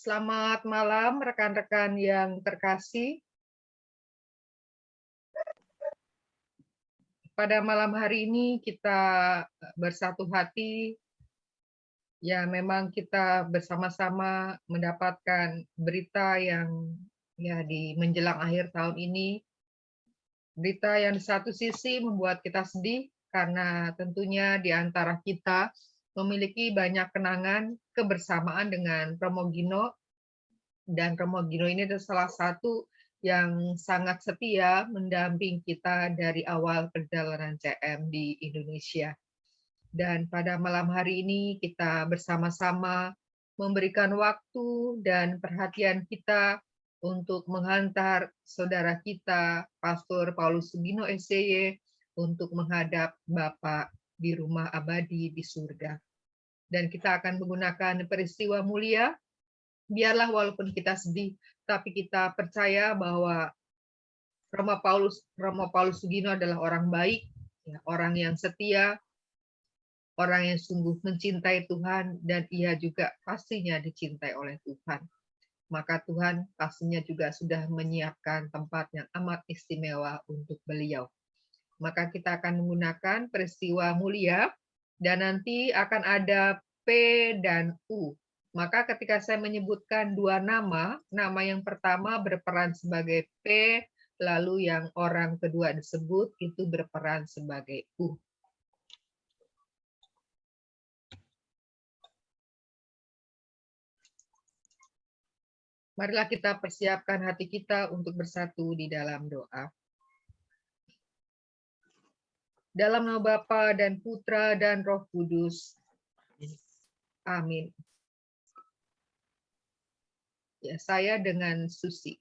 Selamat malam rekan-rekan yang terkasih. Pada malam hari ini kita bersatu hati, ya memang kita bersama-sama mendapatkan berita yang ya di menjelang akhir tahun ini, berita yang di satu sisi membuat kita sedih karena tentunya di antara kita memiliki banyak kenangan kebersamaan dengan Romo Gino. Dan Romo Gino ini adalah salah satu yang sangat setia mendamping kita dari awal perjalanan CM di Indonesia. Dan pada malam hari ini kita bersama-sama memberikan waktu dan perhatian kita untuk menghantar saudara kita, Pastor Paulus Sugino SCY, untuk menghadap Bapak di rumah abadi di surga. Dan kita akan menggunakan peristiwa mulia. Biarlah walaupun kita sedih, tapi kita percaya bahwa Romo Paulus Sugino adalah orang baik, ya, orang yang setia, orang yang sungguh mencintai Tuhan, dan ia juga pastinya dicintai oleh Tuhan. Maka Tuhan pastinya juga sudah menyiapkan tempat yang amat istimewa untuk beliau. Maka kita akan menggunakan peristiwa mulia, dan nanti akan ada P dan U. Maka ketika saya menyebutkan dua nama, nama yang pertama berperan sebagai P, lalu yang orang kedua disebut itu berperan sebagai U. Marilah kita persiapkan hati kita untuk bersatu di dalam doa. Dalam nama Bapa dan Putra dan Roh Kudus. Amin. Ya, saya dengan Susi.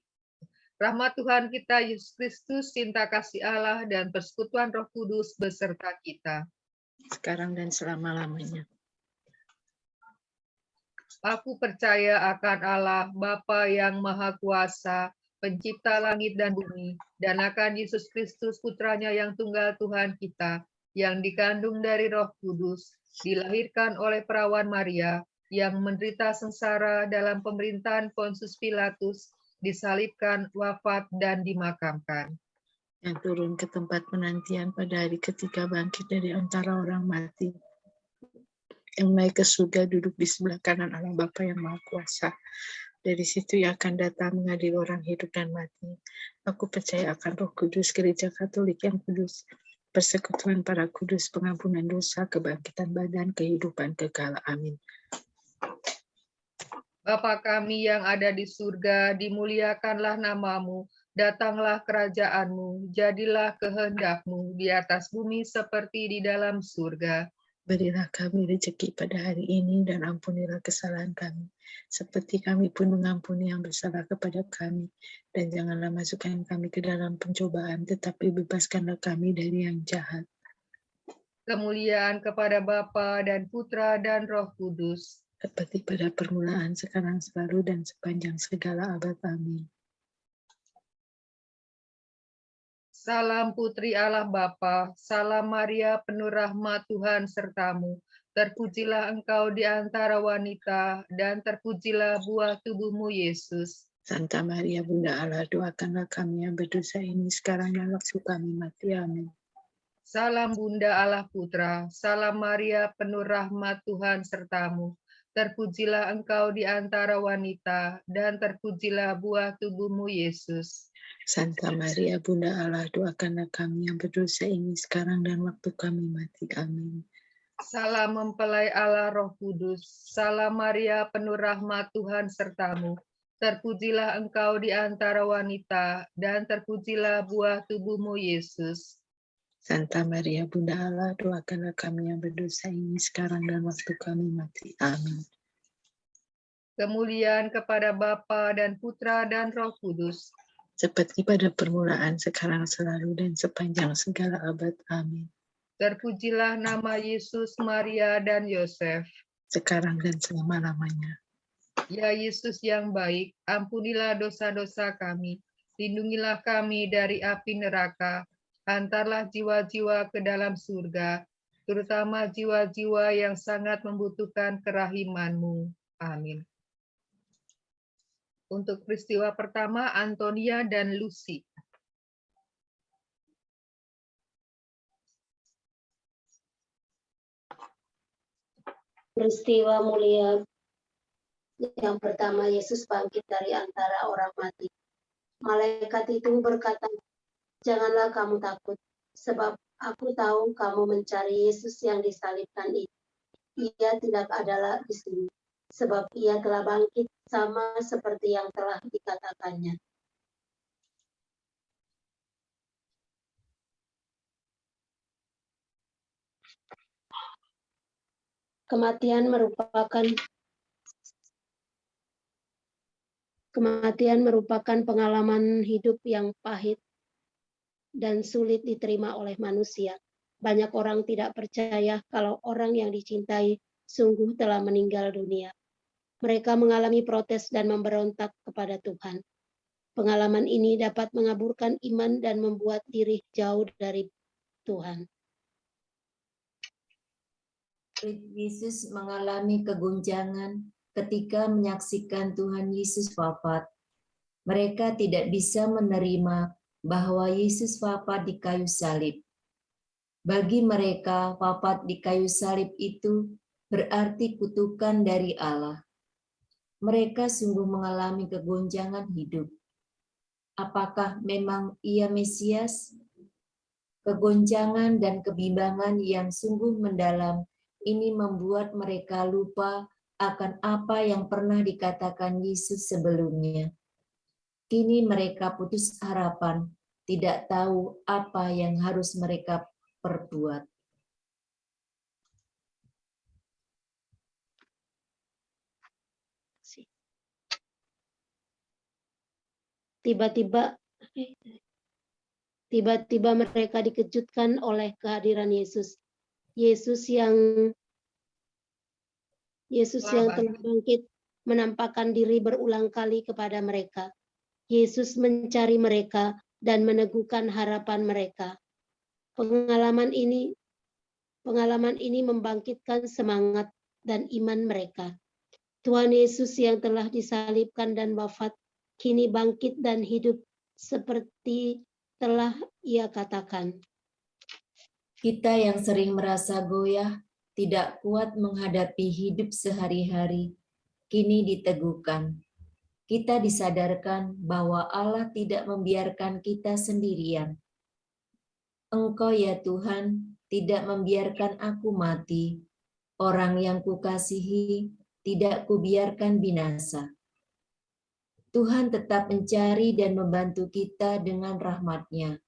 Rahmat Tuhan kita Yesus Kristus, cinta kasih Allah, dan persekutuan Roh Kudus beserta kita. Sekarang dan selama-lamanya. Aku percaya akan Allah, Bapa yang Maha Kuasa, pencipta langit dan bumi, dan akan Yesus Kristus, putranya yang tunggal Tuhan kita, yang dikandung dari Roh Kudus, dilahirkan oleh perawan Maria, yang menderita sengsara dalam pemerintahan Pontius Pilatus, disalibkan, wafat, dan dimakamkan. Yang turun ke tempat penantian pada hari ketiga bangkit dari antara orang mati. Yang naik ke surga duduk di sebelah kanan Allah Bapa yang Maha Kuasa. Dari situ ia akan datang mengadili orang hidup dan mati. Aku percaya akan Roh Kudus, Gereja Katolik yang kudus, persekutuan para kudus, pengampunan dosa, kebangkitan badan, kehidupan kekal. Amin. Bapa kami yang ada di surga, dimuliakanlah namamu, datanglah kerajaanmu, jadilah kehendak-Mu di atas bumi seperti di dalam surga. Berilah kami rezeki pada hari ini dan ampunilah kesalahan kami, seperti kami pun mengampuni yang bersalah kepada kami. Dan janganlah masukkan kami ke dalam pencobaan, tetapi bebaskanlah kami dari yang jahat. Kemuliaan kepada Bapa dan Putra dan Roh Kudus. Seperti pada permulaan, sekarang, selalu, dan sepanjang segala abad. Amin. Salam Putri Allah Bapa, salam Maria penuh rahmat Tuhan sertamu. Terpujilah engkau di antara wanita, dan terpujilah buah tubuhmu Yesus. Santa Maria Bunda Allah, doakanlah kami yang berdosa ini sekarang dan waktu kami mati. Amin. Salam Bunda Allah Putra, salam Maria penuh rahmat Tuhan sertamu. Terpujilah engkau di antara wanita, dan terpujilah buah tubuhmu Yesus. Santa Maria Bunda Allah, doakanlah kami yang berdosa ini sekarang dan waktu kami mati. Amin. Salam mempelai Allah Roh Kudus, salam Maria penuh rahmat Tuhan sertamu. Terpujilah engkau di antara wanita, dan terpujilah buah tubuhmu Yesus. Santa Maria Bunda Allah, doakanlah kami yang berdosa ini sekarang dan waktu kami mati. Amin. Kemuliaan kepada Bapa dan Putra dan Roh Kudus. Seperti pada permulaan, sekarang, selalu, dan sepanjang segala abad. Amin. Terpujilah nama Yesus, Maria, dan Yosef. Sekarang dan selama-lamanya. Ya Yesus yang baik, ampunilah dosa-dosa kami, lindungilah kami dari api neraka, antarlah jiwa-jiwa ke dalam surga, terutama jiwa-jiwa yang sangat membutuhkan kerahiman-Mu. Amin. Untuk peristiwa pertama, Antonia dan Lucy. Peristiwa mulia yang pertama, Yesus bangkit dari antara orang mati. Malaikat itu berkata, "Janganlah kamu takut, sebab aku tahu kamu mencari Yesus yang disalibkan itu. Ia tidak ada di sini, sebab ia telah bangkit sama seperti yang telah dikatakannya." Kematian merupakan pengalaman hidup yang pahit dan sulit diterima oleh manusia. Banyak orang tidak percaya kalau orang yang dicintai sungguh telah meninggal dunia. Mereka mengalami protes dan memberontak kepada Tuhan. Pengalaman ini dapat mengaburkan iman dan membuat diri jauh dari Tuhan. Yesus mengalami kegoncangan ketika menyaksikan Tuhan Yesus wafat. Mereka tidak bisa menerima bahwa Yesus wafat di kayu salib. Bagi mereka, wafat di kayu salib itu berarti kutukan dari Allah. Mereka sungguh mengalami kegoncangan hidup. Apakah memang ia Mesias? Kegoncangan dan kebimbangan yang sungguh mendalam ini membuat mereka lupa akan apa yang pernah dikatakan Yesus sebelumnya. Kini mereka putus harapan, tidak tahu apa yang harus mereka perbuat. Tiba-tiba mereka dikejutkan oleh kehadiran Yesus. Yesus yang telah bangkit menampakkan diri berulang kali kepada mereka. Yesus mencari mereka dan meneguhkan harapan mereka. Pengalaman ini membangkitkan semangat dan iman mereka. Tuhan Yesus yang telah disalibkan dan wafat kini bangkit dan hidup seperti telah Ia katakan. Kita yang sering merasa goyah, tidak kuat menghadapi hidup sehari-hari, kini diteguhkan. Kita disadarkan bahwa Allah tidak membiarkan kita sendirian. Engkau ya Tuhan, tidak membiarkan aku mati. Orang yang kukasihi, tidak kubiarkan binasa. Tuhan tetap mencari dan membantu kita dengan rahmat-Nya.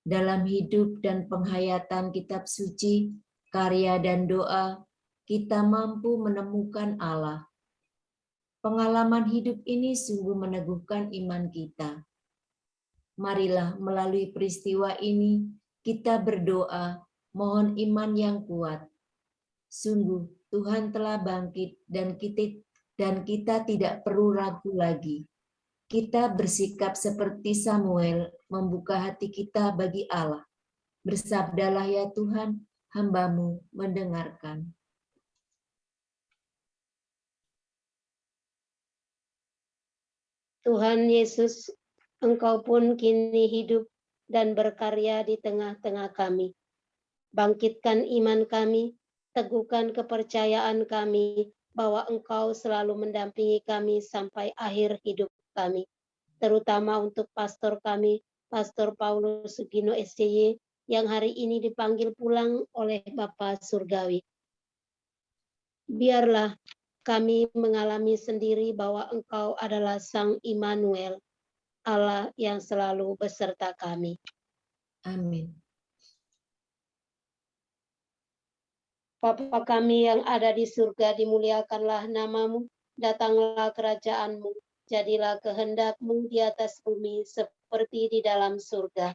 Dalam hidup dan penghayatan kitab suci, karya dan doa, kita mampu menemukan Allah. Pengalaman hidup ini sungguh meneguhkan iman kita. Marilah melalui peristiwa ini, kita berdoa, mohon iman yang kuat. Sungguh, Tuhan telah bangkit dan kita tidak perlu ragu lagi. Kita bersikap seperti Samuel, membuka hati kita bagi Allah. Bersabdalah ya Tuhan, hamba-Mu mendengarkan. Tuhan Yesus, Engkau pun kini hidup dan berkarya di tengah-tengah kami. Bangkitkan iman kami, teguhkan kepercayaan kami bahwa Engkau selalu mendampingi kami sampai akhir hidup kami. Terutama untuk pastor kami, Pastor Paulus Sugino SCY, yang hari ini dipanggil pulang oleh Bapa Surgawi. Biarlah kami mengalami sendiri bahwa Engkau adalah Sang Immanuel, Allah yang selalu beserta kami. Amin. Bapa kami yang ada di surga, dimuliakanlah nama-Mu, datanglah kerajaan-Mu, jadilah kehendak-Mu di atas bumi seperti di dalam surga.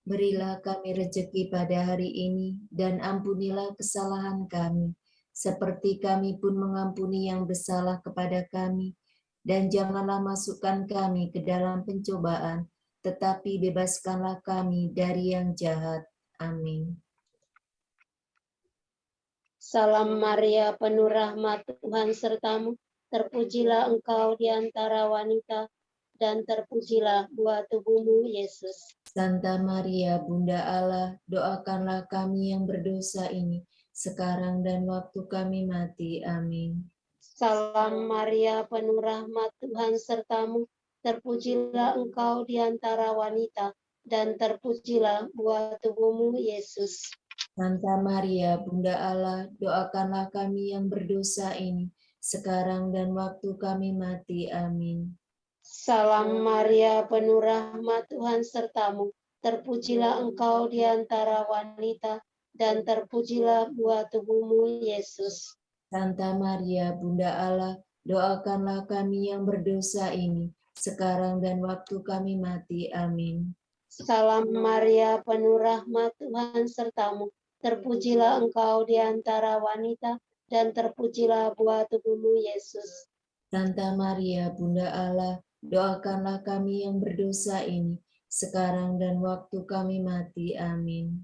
Berilah kami rejeki pada hari ini, dan ampunilah kesalahan kami, seperti kami pun mengampuni yang bersalah kepada kami. Dan janganlah masukkan kami ke dalam pencobaan, tetapi bebaskanlah kami dari yang jahat. Amin. Salam Maria, penuh rahmat, Tuhan sertamu. terpujilah Engkau di antara wanita, dan terpujilah buah tubuhmu, Yesus. Santa Maria, Bunda Allah, doakanlah kami yang berdosa ini, sekarang dan waktu kami mati. Amin. Salam Maria, penuh rahmat, Tuhan sertamu, terpujilah Engkau di antara wanita, dan terpujilah buah tubuhmu, Yesus. Santa Maria, Bunda Allah, doakanlah kami yang berdosa ini, sekarang dan waktu kami mati. Amin. Salam Maria, penuh rahmat, Tuhan sertamu, terpujilah Engkau di antara wanita, dan terpujilah buah tubuhmu, Yesus. Santa Maria, Bunda Allah, doakanlah kami yang berdosa ini, sekarang dan waktu kami mati. Amin. Salam Maria, penuh rahmat, Tuhan sertamu, terpujilah Engkau di antara wanita, dan terpujilah buah tubuhmu, Yesus. Santa Maria, Bunda Allah, doakanlah kami yang berdosa ini, sekarang dan waktu kami mati. Amin.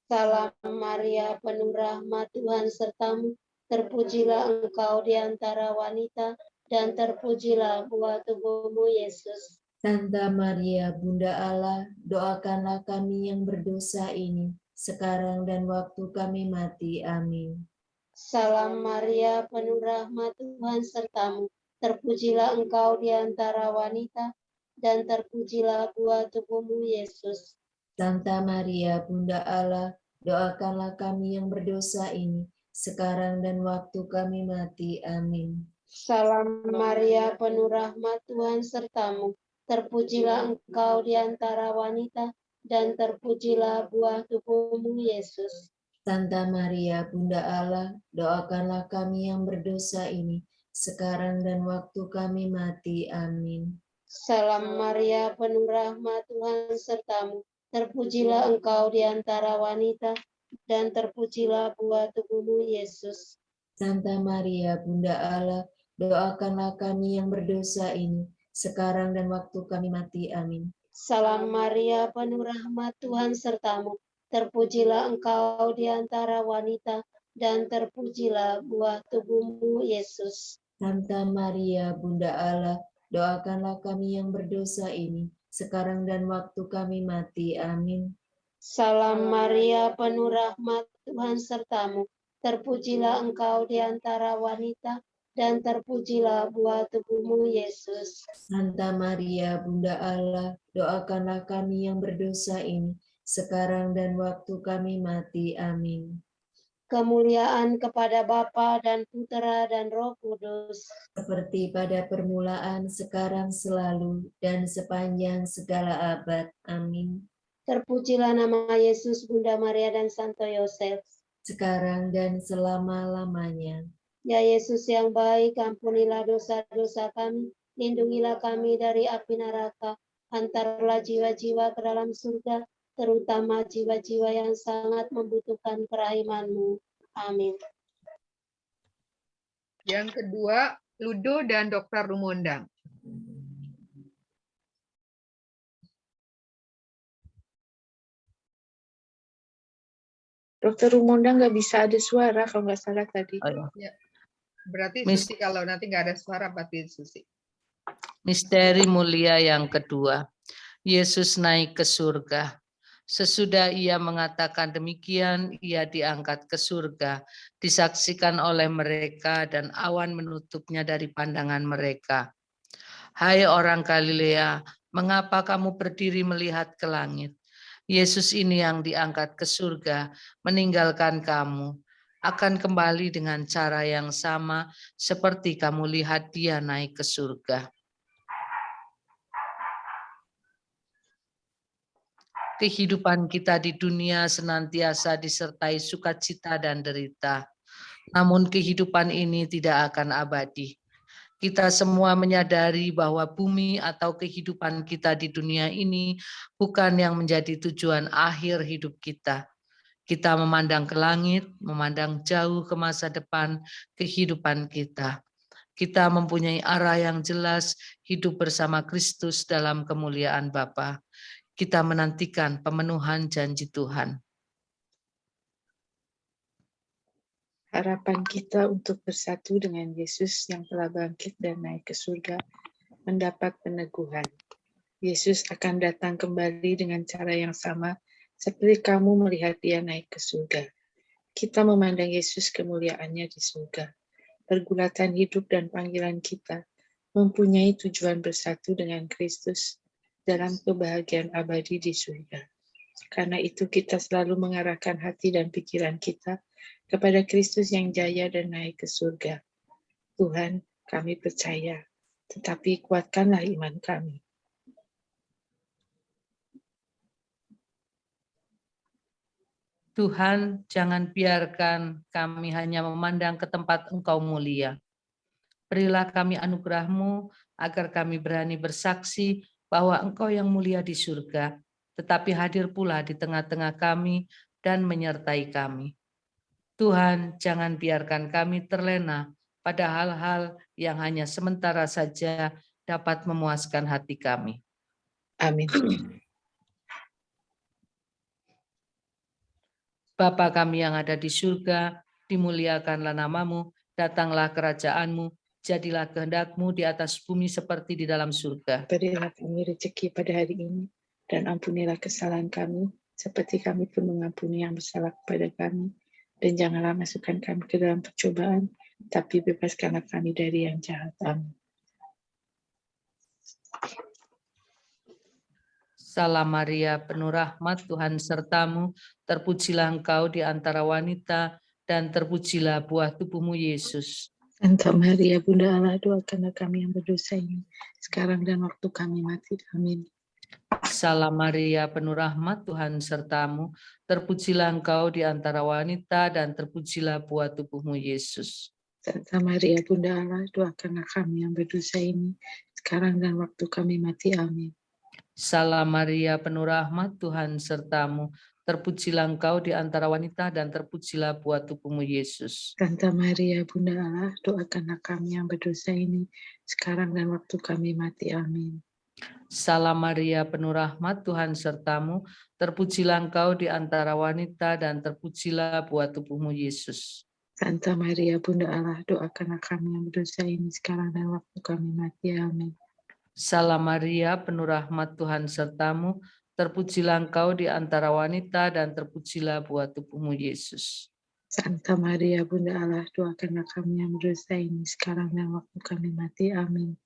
Salam Maria, penuh rahmat, Tuhan sertamu, terpujilah Engkau di antara wanita, dan terpujilah buah tubuhmu, Yesus. Santa Maria, Bunda Allah, doakanlah kami yang berdosa ini, sekarang dan waktu kami mati. Amin. Salam Maria, penuh rahmat, Tuhan sertamu, terpujilah Engkau di antara wanita, dan terpujilah buah tubuhmu, Yesus. Santa Maria, Bunda Allah, doakanlah kami yang berdosa ini, sekarang dan waktu kami mati. Amin. Salam Maria, penuh rahmat, Tuhan sertamu, terpujilah Engkau di antara wanita, dan terpujilah buah tubuhmu, Yesus. Santa Maria, Bunda Allah, doakanlah kami yang berdosa ini, sekarang dan waktu kami mati. Amin. Salam Maria, penuh rahmat, Tuhan sertamu, terpujilah Engkau di antara wanita, dan terpujilah buah tubuhmu, Yesus. Santa Maria, Bunda Allah, doakanlah kami yang berdosa ini, sekarang dan waktu kami mati. Amin. Salam Maria, penuh rahmat, Tuhan sertamu, terpujilah Engkau di antara wanita, dan terpujilah buah tubuhmu, Yesus. Santa Maria, Bunda Allah, doakanlah kami yang berdosa ini, sekarang dan waktu kami mati. Amin. Salam Maria, penuh rahmat, Tuhan sertamu, terpujilah Engkau di antara wanita, dan terpujilah buah tubuhmu, Yesus. Santa Maria, Bunda Allah, doakanlah kami yang berdosa ini, sekarang dan waktu kami mati. Amin. Kemuliaan kepada Bapa dan Putera dan Roh Kudus. Seperti pada permulaan, sekarang, selalu, dan sepanjang segala abad. Amin. Terpujilah nama Yesus, Bunda Maria dan Santo Yosef. Sekarang dan selama-lamanya. Ya Yesus yang baik, ampunilah dosa-dosa kami, lindungilah kami dari api neraka, hantarlah jiwa-jiwa ke dalam surga, terutama jiwa-jiwa yang sangat membutuhkan kerahiman-Mu. Amin. Yang kedua, Ludo dan Dr. Rumondang. Dokter Rumonda nggak bisa ada suara kalau nggak salah tadi. Oh, Ya. ya. Berarti Mis- Susi kalau nanti nggak ada suara berarti Susi. Misteri mulia yang kedua. Yesus naik ke surga. Sesudah ia mengatakan demikian, ia diangkat ke surga, disaksikan oleh mereka dan awan menutupnya dari pandangan mereka. Hai orang Galilea, mengapa kamu berdiri melihat ke langit? Yesus ini yang diangkat ke surga, meninggalkan kamu, akan kembali dengan cara yang sama seperti kamu lihat dia naik ke surga. Kehidupan kita di dunia senantiasa disertai sukacita dan derita. Namun kehidupan ini tidak akan abadi. Kita semua menyadari bahwa bumi atau kehidupan kita di dunia ini bukan yang menjadi tujuan akhir hidup kita. Kita memandang ke langit, memandang jauh ke masa depan kehidupan kita. Kita mempunyai arah yang jelas, hidup bersama Kristus dalam kemuliaan Bapa. Kita menantikan pemenuhan janji Tuhan. Harapan kita untuk bersatu dengan Yesus yang telah bangkit dan naik ke surga mendapat peneguhan. Yesus akan datang kembali dengan cara yang sama seperti kamu melihat dia naik ke surga. Kita memandang Yesus kemuliaannya di surga. Pergulatan hidup dan panggilan kita mempunyai tujuan bersatu dengan Kristus dalam kebahagiaan abadi di surga. Karena itu kita selalu mengarahkan hati dan pikiran kita kepada Kristus yang jaya dan naik ke surga. Tuhan, kami percaya, tetapi kuatkanlah iman kami. Tuhan, jangan biarkan kami hanya memandang ke tempat Engkau mulia. Berilah kami anugerah-Mu agar kami berani bersaksi bahwa Engkau yang mulia di surga, tetapi hadir pula di tengah-tengah kami dan menyertai kami. Tuhan, jangan biarkan kami terlena pada hal-hal yang hanya sementara saja dapat memuaskan hati kami. Amin. Bapa kami yang ada di surga, dimuliakanlah nama-Mu, datanglah kerajaan-Mu, jadilah kehendak-Mu di atas bumi seperti di dalam surga. Berilah kami rezeki pada hari ini, dan ampunilah kesalahan kami, seperti kami pun mengampuni yang bersalah kepada kami. Dan janganlah masukkan kami ke dalam percobaan, tapi bebaskanlah kami dari yang jahat. Amin. Salam Maria, penuh rahmat, Tuhan sertamu, terpujilah engkau di antara wanita, dan terpujilah buah tubuhmu Yesus. Santa Maria, Bunda Allah, doakanlah kami yang berdosa ini, sekarang dan waktu kami mati. Amin. Salam Maria, penuh rahmat, Tuhan sertamu, terpujilah engkau di antara wanita, dan terpujilah buah tubuhmu Yesus. Santa Maria, Bunda Allah, doakanlah kami yang berdosa ini, sekarang dan waktu kami mati. Amin. Salam Maria, penuh rahmat, Tuhan sertamu, terpujilah engkau di antara wanita, dan terpujilah buah tubuhmu Yesus. Santa Maria, Bunda Allah, doakanlah kami yang berdosa ini, sekarang dan waktu kami mati. Amin. Salam Maria, penuh rahmat, Tuhan sertamu, terpujilah engkau di antara wanita, dan terpujilah buah tubuhmu Yesus. Santa Maria, Bunda Allah, doakanlah kami yang berdosa ini, sekarang dan waktu kami mati. Amin. Salam Maria, penuh rahmat, Tuhan sertamu, terpujilah engkau di antara wanita, dan terpujilah buah tubuhmu Yesus. Santa Maria, Bunda Allah, doakanlah kami yang berdosa ini, sekarang dan waktu kami mati. Amin.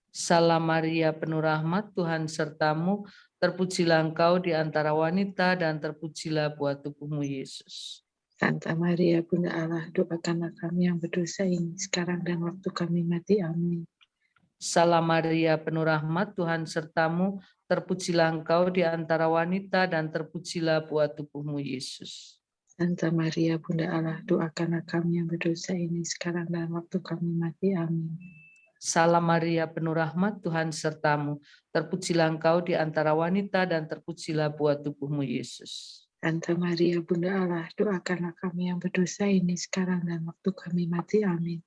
Salam Maria, penuh rahmat, Tuhan sertamu, terpujilah engkau di antara wanita, dan terpujilah buah tubuhmu Yesus. Santa Maria, Bunda Allah, doakanlah kami yang berdosa ini, sekarang dan waktu kami mati. Amin. Salam Maria, penuh rahmat, Tuhan sertamu, terpujilah engkau di antara wanita, dan terpujilah buah tubuhmu Yesus. Santa Maria, Bunda Allah, doakanlah kami yang berdosa ini, sekarang dan waktu kami mati. Amin. Salam Maria, penuh rahmat, Tuhan sertamu, terpujilah engkau di antara wanita, dan terpujilah buah tubuhmu Yesus. Santa Maria, Bunda Allah, doakanlah kami yang berdosa ini, sekarang dan waktu kami mati. Amin.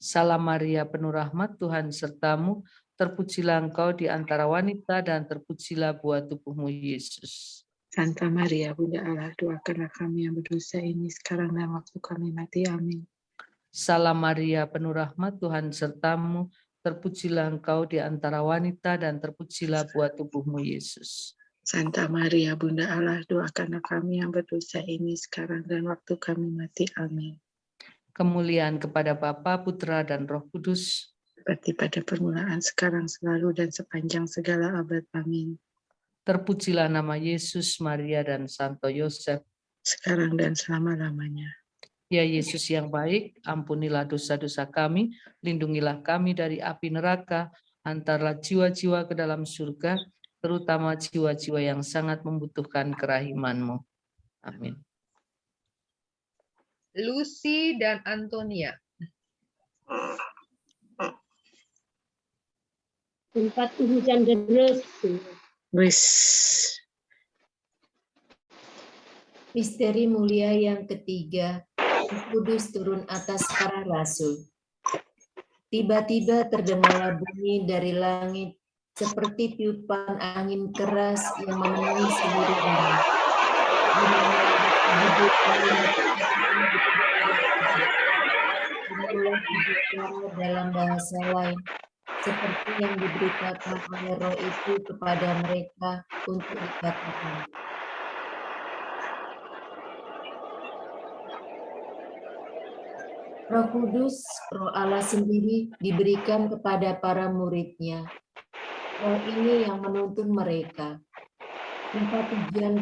Salam Maria, penuh rahmat, Tuhan sertamu, terpujilah engkau di antara wanita, dan terpujilah buah tubuhmu Yesus. Santa Maria, Bunda Allah, doakanlah kami yang berdosa ini, sekarang dan waktu kami mati. Amin. Salam Maria, penuh rahmat, Tuhan sertamu, terpujilah engkau di antara wanita, dan terpujilah buah tubuhmu Yesus. Santa Maria, Bunda Allah, doakanlah kami yang berdosa ini, sekarang dan waktu kami mati. Amin. Kemuliaan kepada Bapa, Putra, dan Roh Kudus, Seperti pada permulaan, sekarang, selalu, dan sepanjang segala abad. Amin. terpujilah nama Yesus, Maria, dan Santo Yosef. Sekarang dan selama-lamanya. Ya Yesus yang baik, ampunilah dosa-dosa kami, lindungilah kami dari api neraka, antarlah jiwa-jiwa ke dalam surga, terutama jiwa-jiwa yang sangat membutuhkan kerahiman-Mu. Amin. Lucy dan Antonia. Tempat hujan deras. Wis. Misteri mulia yang ketiga, Roh Kudus turun atas para rasul. Tiba-tiba terdengarlah bunyi dari langit seperti tiupan angin keras yang memenuhi seluruh bumi. mulai berbicara dalam bahasa lain, seperti yang diberitakan oleh Roh itu kepada mereka untuk dikatakan. Roh Kudus, Roh Allah sendiri diberikan kepada para murid-Nya. Roh ini yang menuntun mereka. Tempat tujuan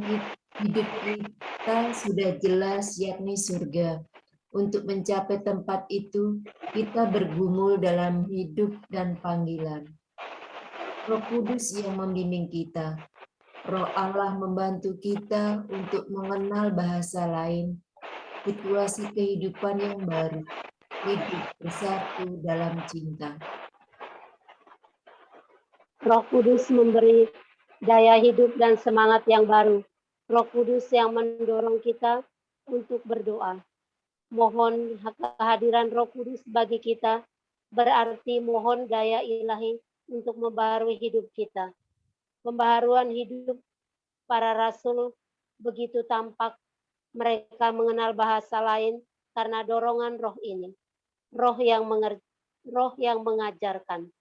hidup kita sudah jelas, yakni surga. Untuk mencapai tempat itu, kita bergumul dalam hidup dan panggilan. Roh Kudus yang membimbing kita. Roh Allah membantu kita untuk mengenal bahasa lain, situasi kehidupan yang baru, hidup bersatu dalam cinta. Roh Kudus memberi daya hidup dan semangat yang baru. Roh Kudus yang mendorong kita untuk berdoa. Mohon kehadiran Roh Kudus bagi kita berarti mohon daya ilahi untuk membaharui hidup kita. Pembaharuan hidup para rasul begitu tampak mereka mengenal bahasa lain karena dorongan roh ini. Roh yang mengajarkan.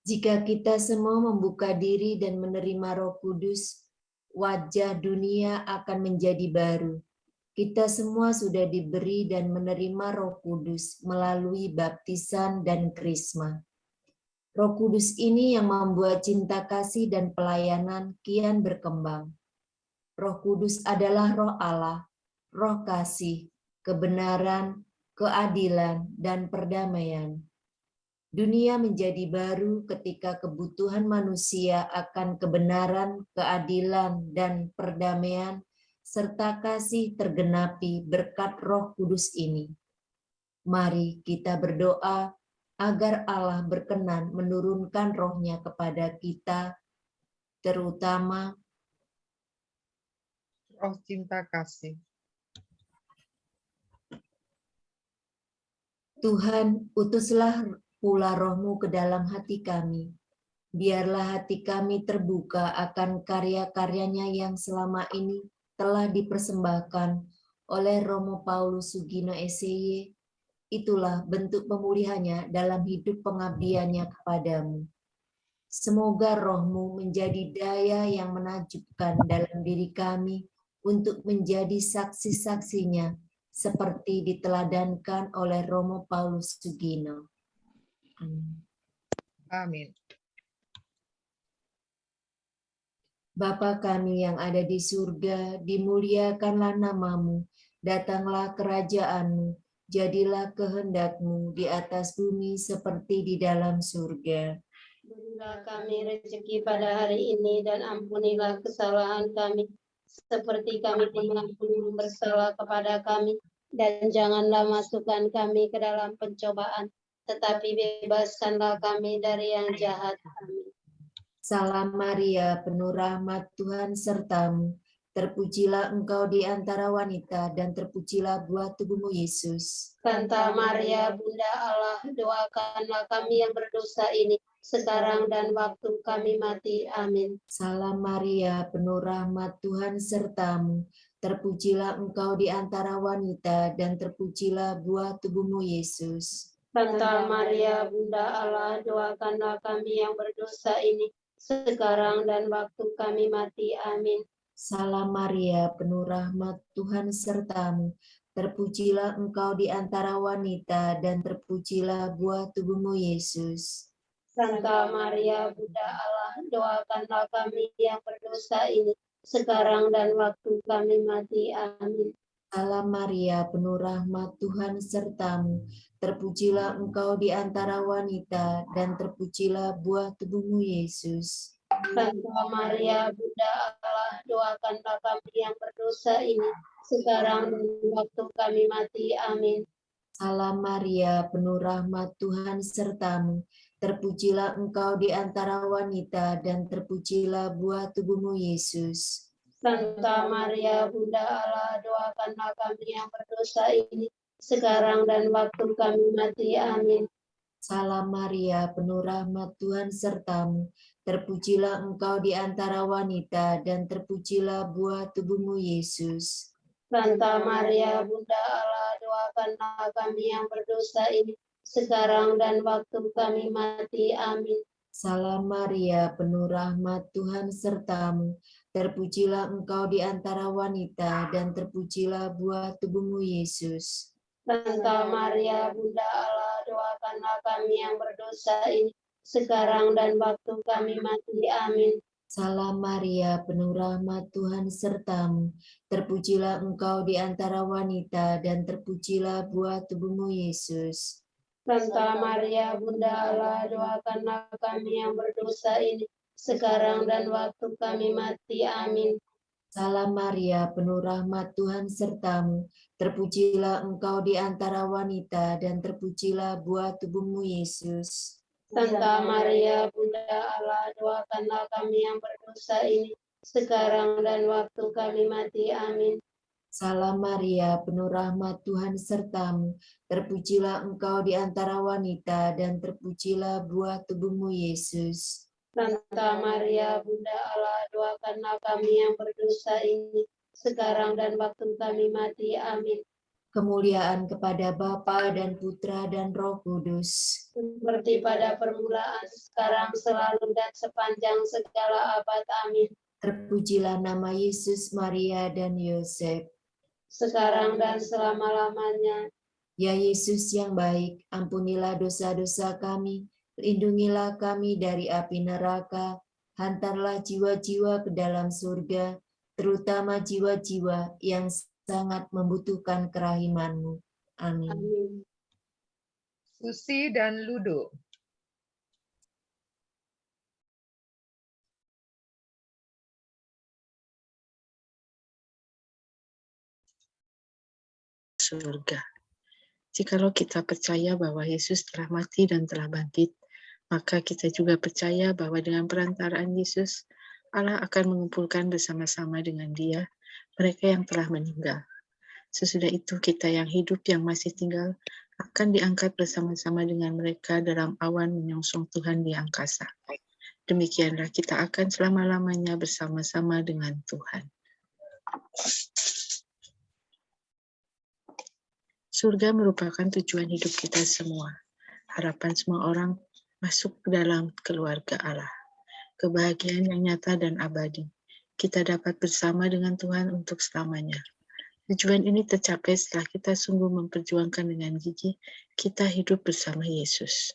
Jika kita semua membuka diri dan menerima Roh Kudus, wajah dunia akan menjadi baru. Kita semua sudah diberi dan menerima Roh Kudus melalui baptisan dan krisma. Roh Kudus ini yang membuat cinta kasih dan pelayanan kian berkembang. Roh Kudus adalah Roh Allah, Roh kasih, kebenaran, keadilan, dan perdamaian. Dunia menjadi baru ketika kebutuhan manusia akan kebenaran, keadilan, dan perdamaian serta kasih tergenapi berkat Roh Kudus ini. Mari kita berdoa agar Allah berkenan menurunkan roh-Nya kepada kita, terutama Roh cinta kasih. Tuhan, utuslah pula roh-Mu ke dalam hati kami. Biarlah hati kami terbuka akan karya-karyanya yang selama ini telah dipersembahkan oleh Romo Paulus Sugino SY. Itulah bentuk pemulihannya dalam hidup pengabdiannya kepadamu. Semoga roh-Mu menjadi daya yang menakjubkan dalam diri kami untuk menjadi saksi-saksinya seperti diteladankan oleh Romo Paulus Sugino. Amin. Amin. Bapa kami yang ada di surga, dimuliakanlah nama-Mu, datanglah kerajaan-Mu, jadilah kehendak-Mu di atas bumi seperti di dalam surga. Berilah kami rezeki pada hari ini dan ampunilah kesalahan kami, seperti kami pun mengampuni yang bersalah kepada kami. Dan janganlah masukkan kami ke dalam pencobaan, tetapi bebaskanlah kami dari yang jahat. Amin. Salam Maria, penuh rahmat Tuhan sertamu. Terpujilah engkau di antara wanita dan terpujilah buah tubuhmu Yesus. Santa Maria, Bunda Allah, doakanlah kami yang berdosa ini, sekarang dan waktu kami mati. Amin. Salam Maria, penuh rahmat Tuhan sertamu. Terpujilah engkau di antara wanita dan terpujilah buah tubuhmu Yesus. Santa Maria, Bunda Allah, doakanlah kami yang berdosa ini, sekarang dan waktu kami mati. Amin. Salam Maria, penuh rahmat Tuhan sertamu. Terpujilah engkau di antara wanita dan terpujilah buah tubuhmu Yesus. Santa Maria, Bunda Allah, doakanlah kami yang berdosa ini, sekarang dan waktu kami mati. Amin. Salam Maria, penuh rahmat Tuhan sertamu. Terpujilah engkau di antara wanita dan terpujilah buah tubuhmu Yesus. Santa Maria, Bunda Allah, doakanlah kami yang berdosa ini, sekarang dan waktu kami mati. Amin. Salam Maria, penuh rahmat Tuhan sertamu. Terpujilah engkau di antara wanita dan terpujilah buah tubuhmu Yesus. Santa Maria, Bunda Allah, doakanlah kami yang berdosa ini, sekarang dan waktu kami mati. Amin. Salam Maria, penuh rahmat Tuhan sertamu. Terpujilah engkau di antara wanita dan terpujilah buah tubuhmu Yesus. Santa Maria, Bunda Allah, doakanlah kami yang berdosa ini, sekarang dan waktu kami mati. Amin. Salam Maria, penuh rahmat, Tuhan sertamu. Terpujilah engkau di antara wanita, dan terpujilah buah tubuhmu, Yesus. Santa Maria, Bunda Allah, doakanlah kami yang berdosa ini, sekarang dan waktu kami mati. Amin. Salam Maria, penuh rahmat, Tuhan sertamu. Terpujilah engkau di antara wanita, dan terpujilah buah tubuhmu, Yesus. Santa Maria, Bunda Allah, doakanlah kami yang berdosa ini, sekarang dan waktu kami mati. Amin. Salam Maria, penuh rahmat, Tuhan sertamu. Terpujilah engkau di antara wanita, dan terpujilah buah tubuhmu, Yesus. Santa Maria, Bunda Allah, doakanlah kami yang berdosa ini, sekarang dan waktu kami mati. Amin. Salam Maria, penuh rahmat, Tuhan sertamu. Terpujilah engkau di antara wanita, dan terpujilah buah tubuhmu, Yesus. Santa Maria, Bunda Allah, doakanlah kami yang berdosa ini, sekarang dan waktu kami mati. Amin. Kemuliaan kepada Bapa dan Putra dan Roh Kudus. Seperti pada permulaan, sekarang, selalu, dan sepanjang segala abad. Amin. Terpujilah nama Yesus, Maria, dan Yosef. Sekarang dan selama-lamanya. Ya Yesus yang baik, ampunilah dosa-dosa kami, lindungilah kami dari api neraka, hantarlah jiwa-jiwa ke dalam surga, terutama jiwa-jiwa yang sangat membutuhkan kerahiman-Mu. Amin. Amin. Susi dan Ludo. Surga. Jikalau kita percaya bahwa Yesus telah mati dan telah bangkit, maka kita juga percaya bahwa dengan perantaraan Yesus, Allah akan mengumpulkan bersama-sama dengan Dia mereka yang telah meninggal. Sesudah itu kita yang hidup yang masih tinggal akan diangkat bersama-sama dengan mereka dalam awan menyongsong Tuhan di angkasa. Demikianlah kita akan selama-lamanya bersama-sama dengan Tuhan. Surga merupakan tujuan hidup kita semua. Harapan semua orang masuk ke dalam keluarga Allah. Kebahagiaan yang nyata dan abadi. Kita dapat bersama dengan Tuhan untuk selamanya. Tujuan ini tercapai setelah kita sungguh memperjuangkan dengan gigih kita hidup bersama Yesus.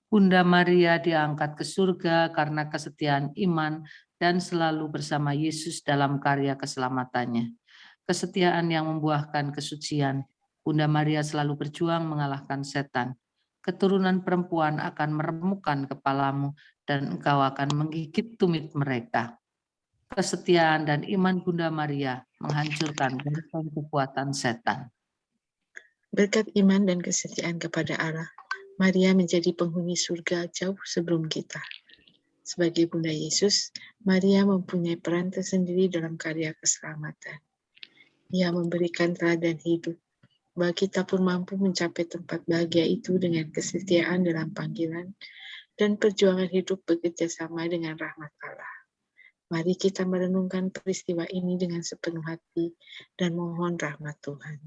Bunda Maria diangkat ke surga karena kesetiaan iman dan selalu bersama Yesus dalam karya keselamatannya. Kesetiaan yang membuahkan kesucian. Bunda Maria selalu berjuang mengalahkan setan. Keturunan perempuan akan meremukkan kepalamu dan engkau akan menggigit tumit mereka. Kesetiaan dan iman Bunda Maria menghancurkan benteng kekuatan setan. Berkat iman dan kesetiaan kepada Allah, Maria menjadi penghuni surga jauh sebelum kita. Sebagai Bunda Yesus, Maria mempunyai peran tersendiri dalam karya keselamatan. Ia memberikan teladan hidup, bahwa kita pun mampu mencapai tempat bahagia itu dengan kesetiaan dalam panggilan dan perjuangan hidup bekerja sama dengan rahmat Allah. Mari kita merenungkan peristiwa ini dengan sepenuh hati dan mohon rahmat Tuhan.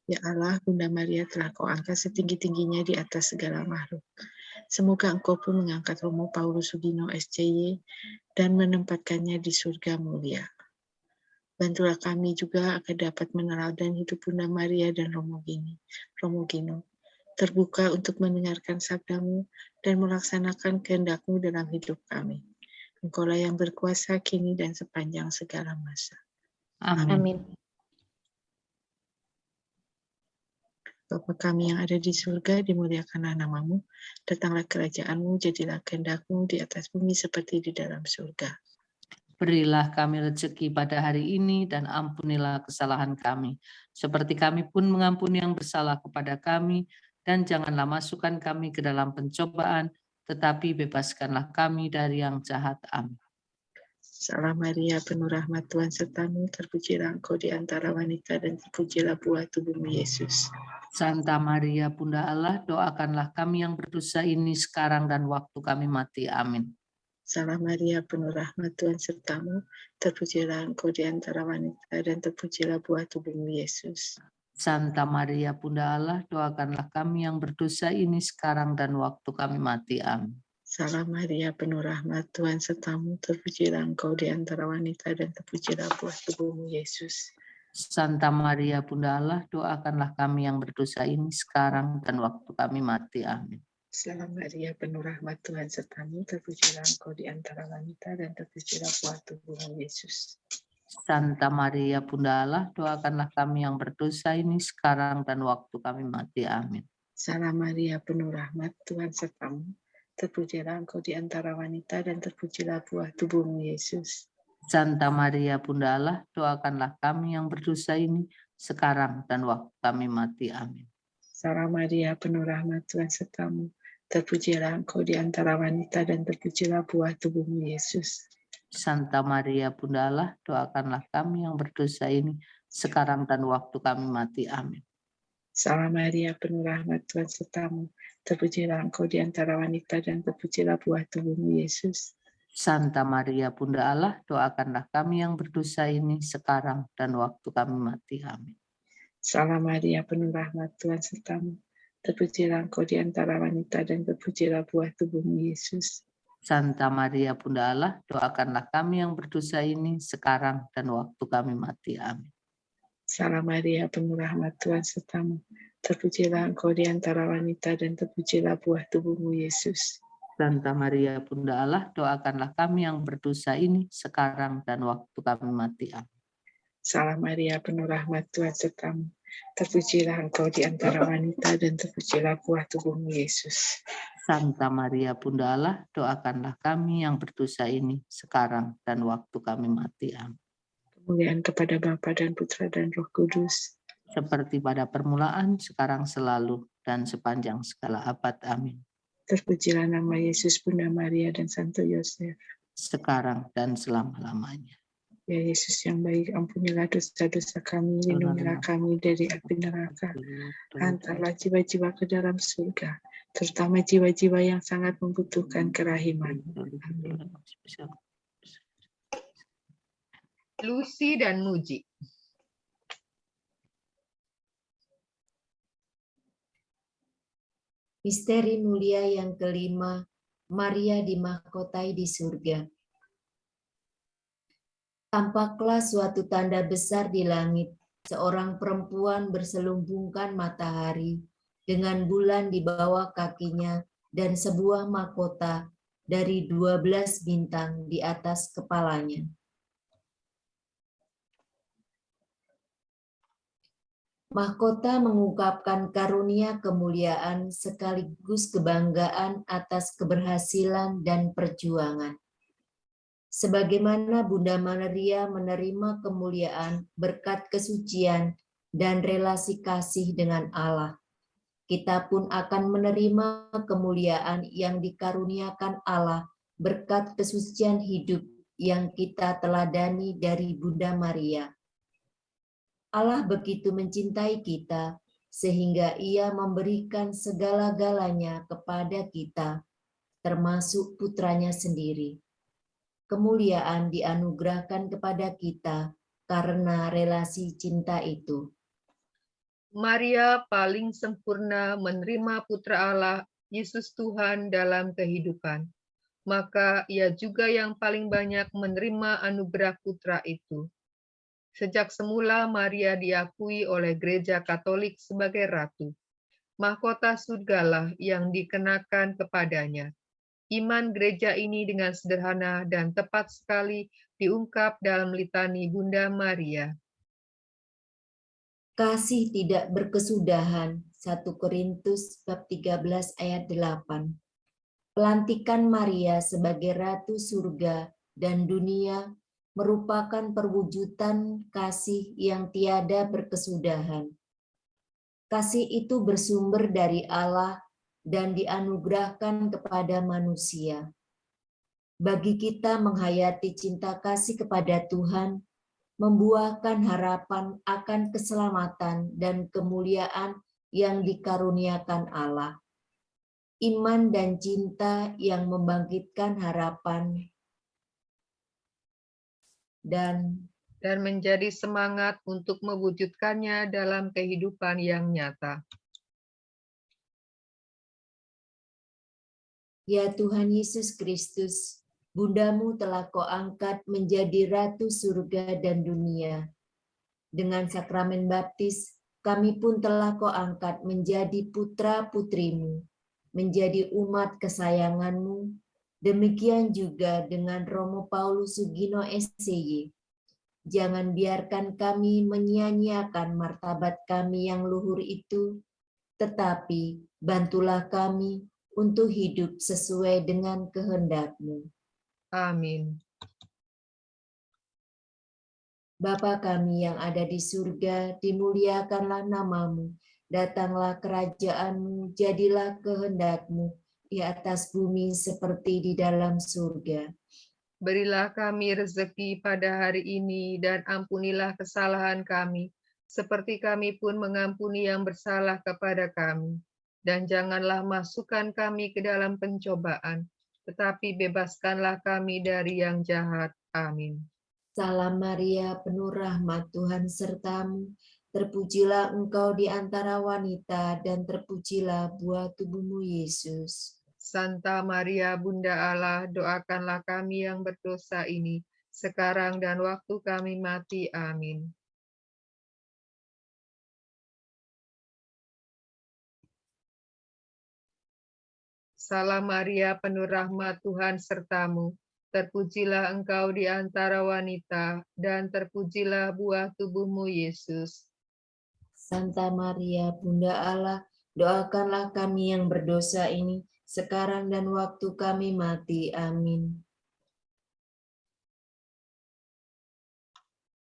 Ya Allah, Bunda Maria telah Kau angkat setinggi-tingginya di atas segala makhluk. Semoga Engkau pun mengangkat Romo Paulus Sugino SCY dan menempatkannya di surga mulia. Bantulah kami juga agar dapat meneladani hidup Bunda Maria dan Romo Gino, terbuka untuk mendengarkan sabdamu dan melaksanakan kehendak-Mu dalam hidup kami. Engkaulah yang berkuasa kini dan sepanjang segala masa. Amin. Bapa kami yang ada di surga, dimuliakanlah nama-Mu, datanglah kerajaan-Mu, jadilah kehendak-Mu di atas bumi seperti di dalam surga. Berilah kami rezeki pada hari ini dan ampunilah kesalahan kami, seperti kami pun mengampuni yang bersalah kepada kami, dan janganlah masukkan kami ke dalam pencobaan, tetapi bebaskanlah kami dari yang jahat. Amin. Salam Maria, penuh rahmat Tuhan sertamu, terpujilah Engkau di antara wanita dan terpujilah buah tubuhmu Yesus. Santa Maria, Bunda Allah, doakanlah kami yang berdosa ini sekarang dan waktu kami mati. Amin. Salam Maria, penuh rahmat, Tuhan sertamu. Terpujilah engkau di antara wanita, dan terpujilah buah tubuhmu, Yesus. Santa Maria Bunda Allah, doakanlah kami yang berdosa ini sekarang dan waktu kami mati. Amin. Salam Maria, penuh rahmat, Tuhan sertamu. Terpujilah engkau di antara wanita, dan terpujilah buah tubuhmu, Yesus. Santa Maria Bunda Allah, doakanlah kami yang berdosa ini sekarang dan waktu kami mati. Amin. Salam Maria, penuh rahmat, Tuhan sertamu. Terpujilah engkau di antara wanita, dan terpujilah buah tubuhmu, Yesus. Santa Maria Bunda Allah, doakanlah kami yang berdosa ini sekarang dan waktu kami mati. Amin. Salam Maria, penuh rahmat, Tuhan sertamu. Terpujilah engkau di antara wanita, dan terpujilah buah tubuhmu, Yesus. Santa Maria Bunda Allah, doakanlah kami yang berdosa ini sekarang dan waktu kami mati. Amin. Salam Maria, penuh rahmat, Tuhan sertamu. Terpujilah engkau di antara wanita, dan terpujilah buah tubuhmu, Yesus. Santa Maria Bunda Allah, doakanlah kami yang berdosa ini sekarang dan waktu kami mati. Amin. Salam Maria, penuh rahmat, Tuhan sertamu. Terpujilah engkau di antara wanita, dan terpujilah buah tubuhmu, Yesus. Santa Maria Bunda Allah, doakanlah kami yang berdosa ini sekarang dan waktu kami mati. Amin. Salam Maria, penuh rahmat, Tuhan sertamu. Terpujilah engkau di antara wanita, dan terpujilah buah tubuhmu, Yesus. Santa Maria Bunda Allah, doakanlah kami yang berdosa ini sekarang dan waktu kami mati. Amin. Salam Maria, penuh rahmat, Tuhan sertamu. Terpujilah engkau di antara wanita, dan terpujilah buah tubuhmu, Yesus. Santa Maria Bunda Allah, doakanlah kami yang berdosa ini sekarang dan waktu kami mati. Amin. Salam Maria, penuh rahmat, Tuhan sertamu. Terpujilah engkau di antara wanita, dan terpujilah buah tubuhmu, Yesus. Santa Maria Bunda Allah, doakanlah kami yang berdosa ini sekarang dan waktu kami mati. Amin. Kemuliaan kepada Bapa dan Putra dan Roh Kudus. Seperti pada permulaan, sekarang, selalu, dan sepanjang segala abad. Amin. Terpujilah nama Yesus, Bunda Maria, dan Santo Yosef. Sekarang dan selama-lamanya. Ya Yesus yang baik, ampunilah dosa-dosa kami, lindungilah kami dari api neraka. Hantarlah jiwa-jiwa ke dalam surga, terutama jiwa-jiwa yang sangat membutuhkan kerahiman. Amin. Lucy dan Muji. Misteri mulia yang kelima, Maria dimahkotai di surga. Tampaklah suatu tanda besar di langit, seorang perempuan berselumbungkan matahari dengan bulan di bawah kakinya dan sebuah mahkota dari 12 bintang di atas kepalanya. Mahkota mengungkapkan karunia kemuliaan sekaligus kebanggaan atas keberhasilan dan perjuangan. Sebagaimana Bunda Maria menerima kemuliaan berkat kesucian dan relasi kasih dengan Allah, kita pun akan menerima kemuliaan yang dikaruniakan Allah berkat kesucian hidup yang kita teladani dari Bunda Maria. Allah begitu mencintai kita, sehingga Ia memberikan segala-galanya kepada kita, termasuk putranya sendiri. Kemuliaan dianugerahkan kepada kita karena relasi cinta itu. Maria paling sempurna menerima Putra Allah, Yesus Tuhan dalam kehidupan. Maka ia juga yang paling banyak menerima anugerah Putra itu. Sejak semula Maria diakui oleh Gereja Katolik sebagai Ratu. Mahkota surgalah yang dikenakan kepadanya. Iman gereja ini dengan sederhana dan tepat sekali diungkap dalam litani Bunda Maria. Kasih tidak berkesudahan, 1 Korintus bab 13 ayat 8. Pelantikan Maria sebagai Ratu Surga dan dunia merupakan perwujudan kasih yang tiada berkesudahan. Kasih itu bersumber dari Allah dan dianugerahkan kepada manusia. Bagi kita menghayati cinta kasih kepada Tuhan, membuahkan harapan akan keselamatan dan kemuliaan yang dikaruniakan Allah. iman dan cinta yang membangkitkan harapan, dan menjadi semangat untuk mewujudkannya dalam kehidupan yang nyata. Ya Tuhan Yesus Kristus, Bundamu telah Kau angkat menjadi Ratu surga dan dunia. Dengan sakramen baptis, kami pun telah Kau angkat menjadi putra-putrimu, menjadi umat kesayanganmu. Demikian juga dengan Romo Paulus Sugino SCY. Jangan biarkan kami menyia-nyiakan martabat kami yang luhur itu, tetapi bantulah kami untuk hidup sesuai dengan kehendak-Mu. Amin. Bapa kami yang ada di surga, dimuliakanlah nama-Mu, datanglah kerajaan-Mu, jadilah kehendak-Mu di atas bumi seperti di dalam surga. Berilah kami rezeki pada hari ini dan ampunilah kesalahan kami, seperti kami pun mengampuni yang bersalah kepada kami. Dan janganlah masukkan kami ke dalam pencobaan, tetapi bebaskanlah kami dari yang jahat. Amin. Salam Maria, penuh rahmat Tuhan sertamu, terpujilah engkau di antara wanita dan terpujilah buah tubuhmu Yesus. Santa Maria, Bunda Allah, doakanlah kami yang berdosa ini, sekarang dan waktu kami mati. Amin. Salam Maria, penuh rahmat Tuhan sertamu. Terpujilah engkau di antara wanita, dan terpujilah buah tubuhmu Yesus. Santa Maria, Bunda Allah, doakanlah kami yang berdosa ini, sekarang dan waktu kami mati. Amin.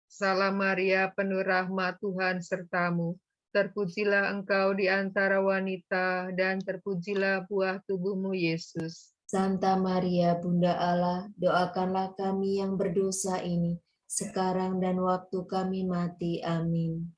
Salam Maria, penuh rahmat Tuhan sertamu. Terpujilah engkau di antara wanita, dan terpujilah buah tubuhmu Yesus. Santa Maria, Bunda Allah, doakanlah kami yang berdosa ini, sekarang dan waktu kami mati. Amin.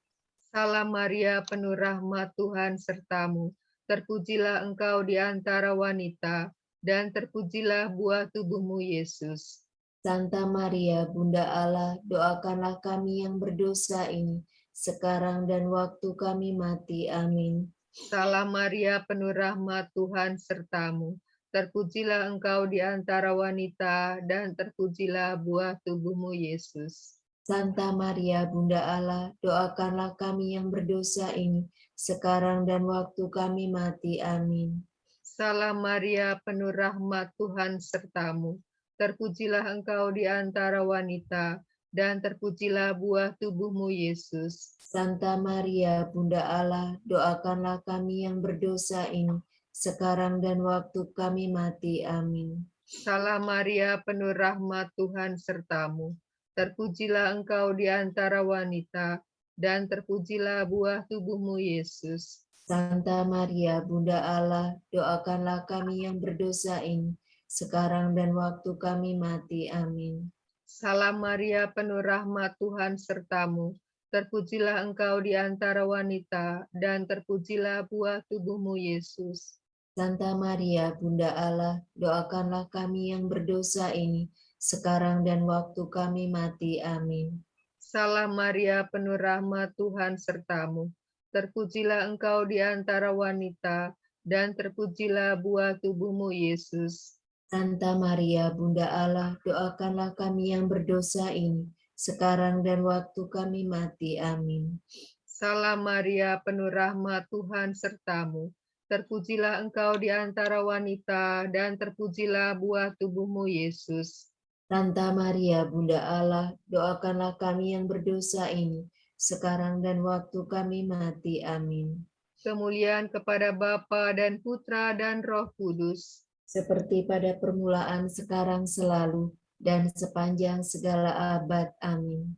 Salam Maria, penuh rahmat Tuhan sertamu. Terpujilah engkau di antara wanita, dan terpujilah buah tubuhmu Yesus. Santa Maria, Bunda Allah, doakanlah kami yang berdosa ini, sekarang dan waktu kami mati. Amin. Salam Maria, penuh rahmat Tuhan sertamu. Terpujilah engkau di antara wanita, dan terpujilah buah tubuhmu Yesus. Santa Maria, Bunda Allah, doakanlah kami yang berdosa ini, sekarang dan waktu kami mati. Amin. Salam Maria, penuh rahmat Tuhan sertamu. Terpujilah engkau di antara wanita, dan terpujilah buah tubuhmu Yesus. Santa Maria, Bunda Allah, doakanlah kami yang berdosa ini, sekarang dan waktu kami mati. Amin. Salam Maria, penuh rahmat Tuhan sertamu. Terpujilah engkau di antara wanita, dan terpujilah buah tubuhmu Yesus. Santa Maria, Bunda Allah, doakanlah kami yang berdosa ini, sekarang dan waktu kami mati. Amin. Salam Maria, penuh rahmat Tuhan sertamu. Terpujilah engkau di antara wanita, dan terpujilah buah tubuhmu Yesus. Santa Maria, Bunda Allah, doakanlah kami yang berdosa ini, sekarang dan waktu kami mati. Amin. Salam Maria, penuh rahmat Tuhan sertamu. Terpujilah engkau di antara wanita, dan terpujilah buah tubuhmu Yesus. Santa Maria, Bunda Allah, doakanlah kami yang berdosa ini, sekarang dan waktu kami mati. Amin. Salam Maria, penuh rahmat Tuhan sertamu. Terpujilah engkau di antara wanita, dan terpujilah buah tubuhmu Yesus. Santa Maria, Bunda Allah, doakanlah kami yang berdosa ini, sekarang dan waktu kami mati. Amin. Kemuliaan kepada Bapa dan Putra dan Roh Kudus. Seperti pada permulaan, sekarang, selalu, dan sepanjang segala abad. Amin.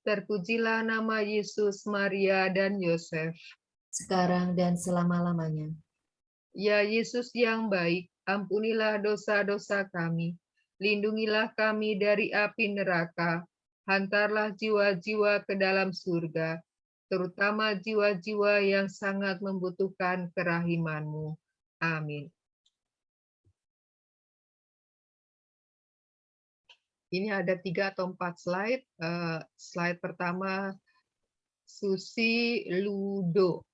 Terpujilah nama Yesus, Maria, dan Yosef. Sekarang dan selama-lamanya. Ya Yesus yang baik, ampunilah dosa-dosa kami. Lindungilah kami dari api neraka. Hantarlah jiwa-jiwa ke dalam surga, terutama jiwa-jiwa yang sangat membutuhkan kerahiman-Mu. Amin. Ini ada 3 atau 4 slide. Slide pertama Susi Ludo.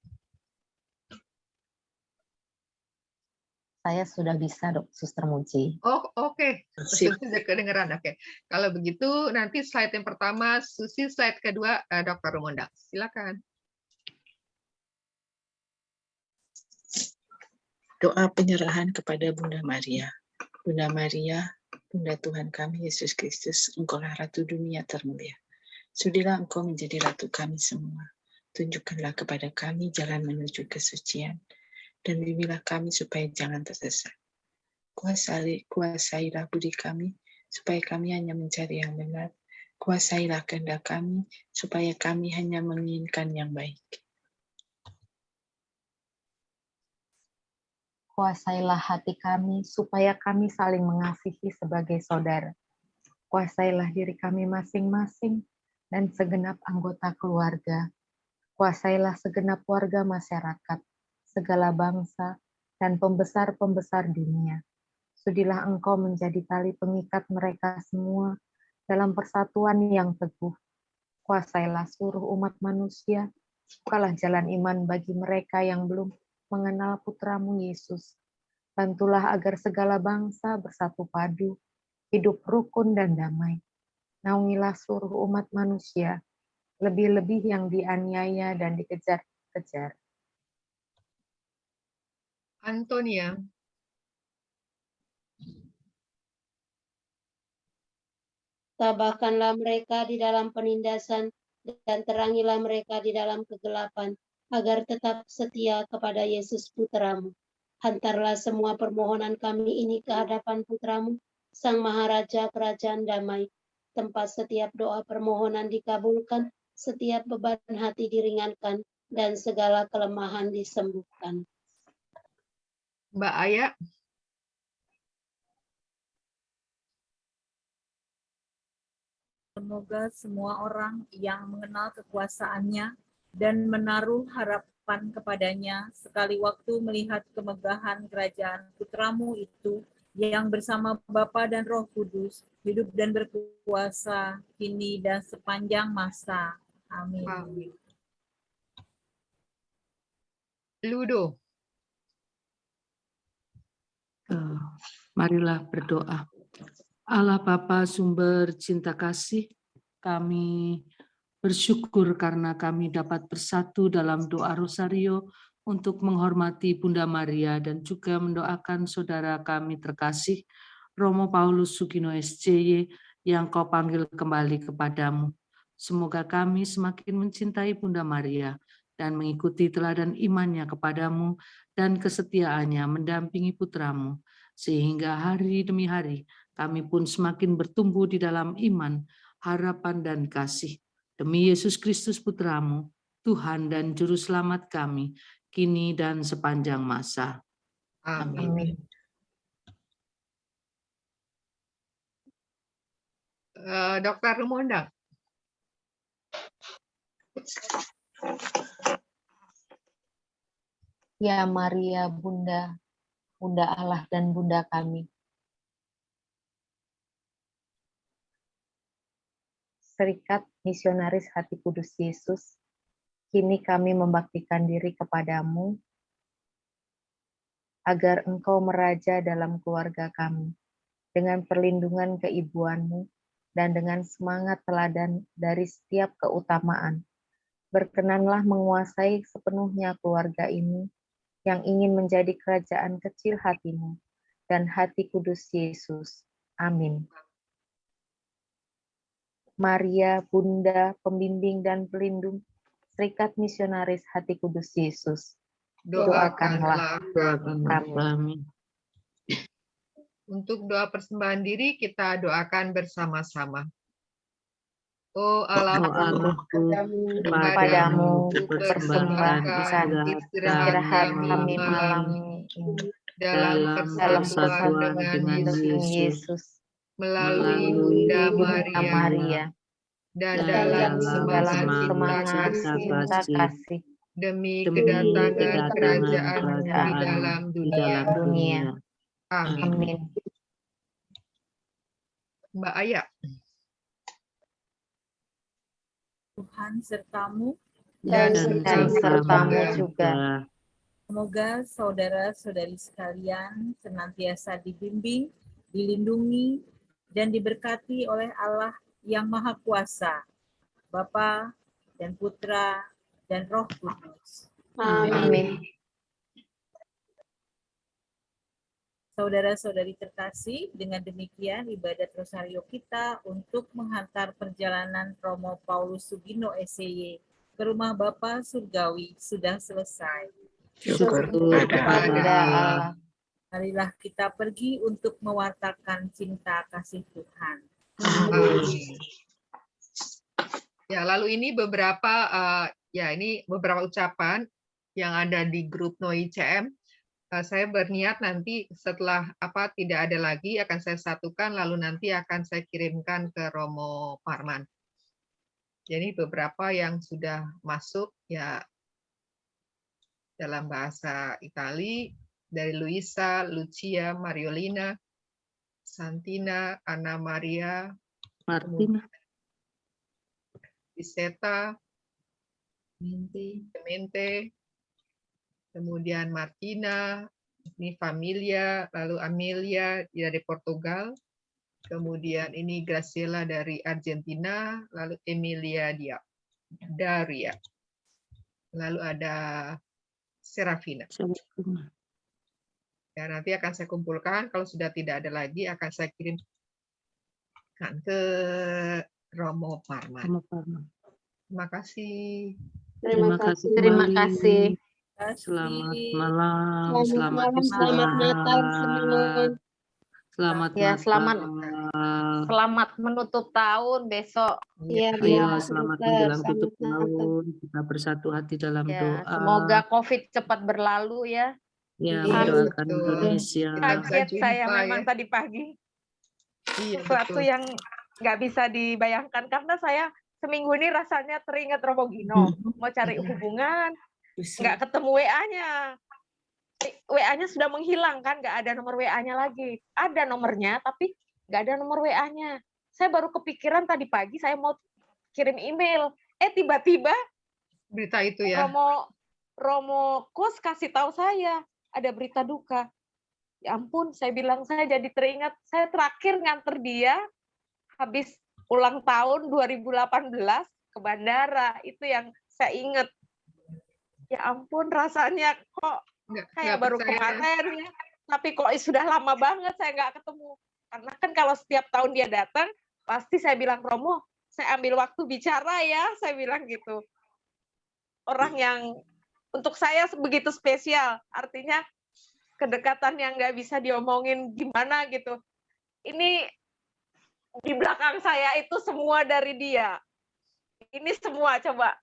Saya sudah bisa, Suster Muji. Oh, oke. Sip. Susi sudah kedengeran. Oke. Kalau begitu nanti slide yang pertama Susi, slide kedua Dr. Rumonda. Silakan. Doa penyerahan kepada Bunda Maria. Bunda Maria, Bunda Tuhan kami Yesus Kristus, Engkaulah Ratu dunia termulia. Sudilah Engkau menjadi Ratu kami semua. Tunjukkanlah kepada kami jalan menuju kesucian, dan bimbinglah kami supaya jangan tersesat. Kuasailah budi kami, supaya kami hanya mencari yang benar. Kuasailah kehendak kami, supaya kami hanya menginginkan yang baik. Kuasailah hati kami, supaya kami saling mengasihi sebagai saudara. Kuasailah diri kami masing-masing dan segenap anggota keluarga. Kuasailah segenap warga masyarakat, segala bangsa, dan pembesar-pembesar dunia. Sudilah Engkau menjadi tali pengikat mereka semua dalam persatuan yang teguh. Kuasailah seluruh umat manusia, bukalah jalan iman bagi mereka yang belum mengenal Putramu Yesus. Bantulah agar segala bangsa bersatu padu, hidup rukun dan damai. Naungilah seluruh umat manusia, lebih-lebih yang dianiaya dan dikejar-kejar. Antonia. Tabahkanlah mereka di dalam penindasan dan terangilah mereka di dalam kegelapan, agar tetap setia kepada Yesus Putramu. Hantarlah semua permohonan kami ini ke hadapan Putramu, Sang Maharaja Kerajaan Damai, tempat setiap doa permohonan dikabulkan, setiap beban hati diringankan, dan segala kelemahan disembuhkan. Mbak Aya. Semoga semua orang yang mengenal kekuasaannya dan menaruh harapan kepadanya sekali waktu melihat kemegahan kerajaan Putramu itu yang bersama Bapa dan Roh Kudus hidup dan berkuasa kini dan sepanjang masa. Amin. Amin. Ludo. Marilah berdoa. Allah Bapa sumber cinta kasih, kami bersyukur karena kami dapat bersatu dalam doa rosario untuk menghormati Bunda Maria dan juga mendoakan saudara kami terkasih Romo Paulus Sugino SCY yang Kau panggil kembali kepadamu. Semoga kami semakin mencintai Bunda Maria dan mengikuti teladan imannya kepadamu dan kesetiaannya mendampingi putramu, sehingga hari demi hari kami pun semakin bertumbuh di dalam iman, harapan, dan kasih. Demi Yesus Kristus Putramu, Tuhan dan Juru Selamat kami, kini dan sepanjang masa. Amin. Dr. Rumonda. Ya Maria, Bunda Allah dan Bunda kami. Serikat Misionaris Hati Kudus Yesus, kini kami membaktikan diri kepadamu, agar Engkau meraja dalam keluarga kami, dengan perlindungan keibuanmu, dan dengan semangat teladan dari setiap keutamaan. Berkenanlah menguasai sepenuhnya keluarga ini, yang ingin menjadi kerajaan kecil hatimu, dan hati kudus Yesus. Amin. Maria, Bunda, Pembimbing dan Pelindung, Serikat Misionaris Hati Kudus Yesus, doakanlah kami. Untuk doa persembahan diri, kita doakan bersama-sama. Oh Allahku, kepadamu persembahkan istirahat kami malam ini dalam persatuan dengan Yesus, melalui Bunda Maria, dan dalam semangat cinta kasih demi kedatangan kerajaan di dalam dunia. Amin. Amin. Mbak Aya. Tuhan sertamu. dan dan sertamu juga. Semoga saudara-saudari sekalian senantiasa dibimbing, dilindungi, dan diberkati oleh Allah yang Maha Kuasa, Bapa dan Putra dan Roh Kudus. amin. Saudara-saudari terkasih, dengan demikian ibadat Rosario kita untuk menghantar perjalanan Romo Paulus Sugino SY ke rumah Bapa Surgawi sudah selesai. Syukur Kepada kepada Allah. Allah. Marilah kita pergi untuk mewartakan cinta kasih Tuhan. Amin. Ya, lalu ini beberapa ucapan yang ada di grup NOI-CM. Saya berniat nanti setelah tidak ada lagi akan saya satukan, lalu nanti akan saya kirimkan ke Romo Parman. Jadi beberapa yang sudah masuk ya dalam bahasa Itali dari Luisa, Lucia, Mariolina, Santina, Anna Maria, Martina, Iseta, Minti, Clemente, kemudian Martina, ini Familia, lalu Amelia dari Portugal, kemudian ini Graciela dari Argentina, lalu Emilia Daria, lalu ada Serafina. Ya, nanti akan saya kumpulkan, kalau sudah tidak ada lagi akan saya kirimkan ke Romo Parman. Terima kasih. Terima kasih. Terima kasih. Selamat malam, Selamat malam, selamat Natal semua. Selamat Ya, Natal. Selamat menutup tahun besok. Iya, Ayo, selamat menjelang tutup selamat Natal. tahun. Kita bersatu hati dalam Ya, doa. semoga COVID cepat berlalu ya. Ya, Iya, mendoakan betul. Indonesia. Kita bisa Kaget jumpa, saya memang ya. tadi pagi. Iya, Sesuatu betul. yang nggak bisa dibayangkan karena saya seminggu ini rasanya teringat Romo Gino. Mau cari hubungan, nggak ketemu WA-nya. WA-nya sudah menghilang kan, nggak ada nomor WA-nya lagi. Ada nomornya, tapi nggak ada nomor WA-nya. Saya baru kepikiran tadi pagi saya mau kirim email. Tiba-tiba Berita itu ya. Romo Kus kasih tahu saya ada berita duka. Ya ampun, saya bilang saya jadi teringat. Saya terakhir nganter dia habis ulang tahun 2018 ke bandara. Itu yang saya ingat. Ya ampun, rasanya kok kayak baru kemarin ya. Tapi kok sudah lama banget saya nggak ketemu. Karena kan kalau setiap tahun dia datang, pasti saya bilang, Romo, saya ambil waktu bicara ya, saya bilang gitu. Orang yang untuk saya begitu spesial, artinya kedekatan yang nggak bisa diomongin gimana gitu. Ini di belakang saya itu semua dari dia. Ini semua coba.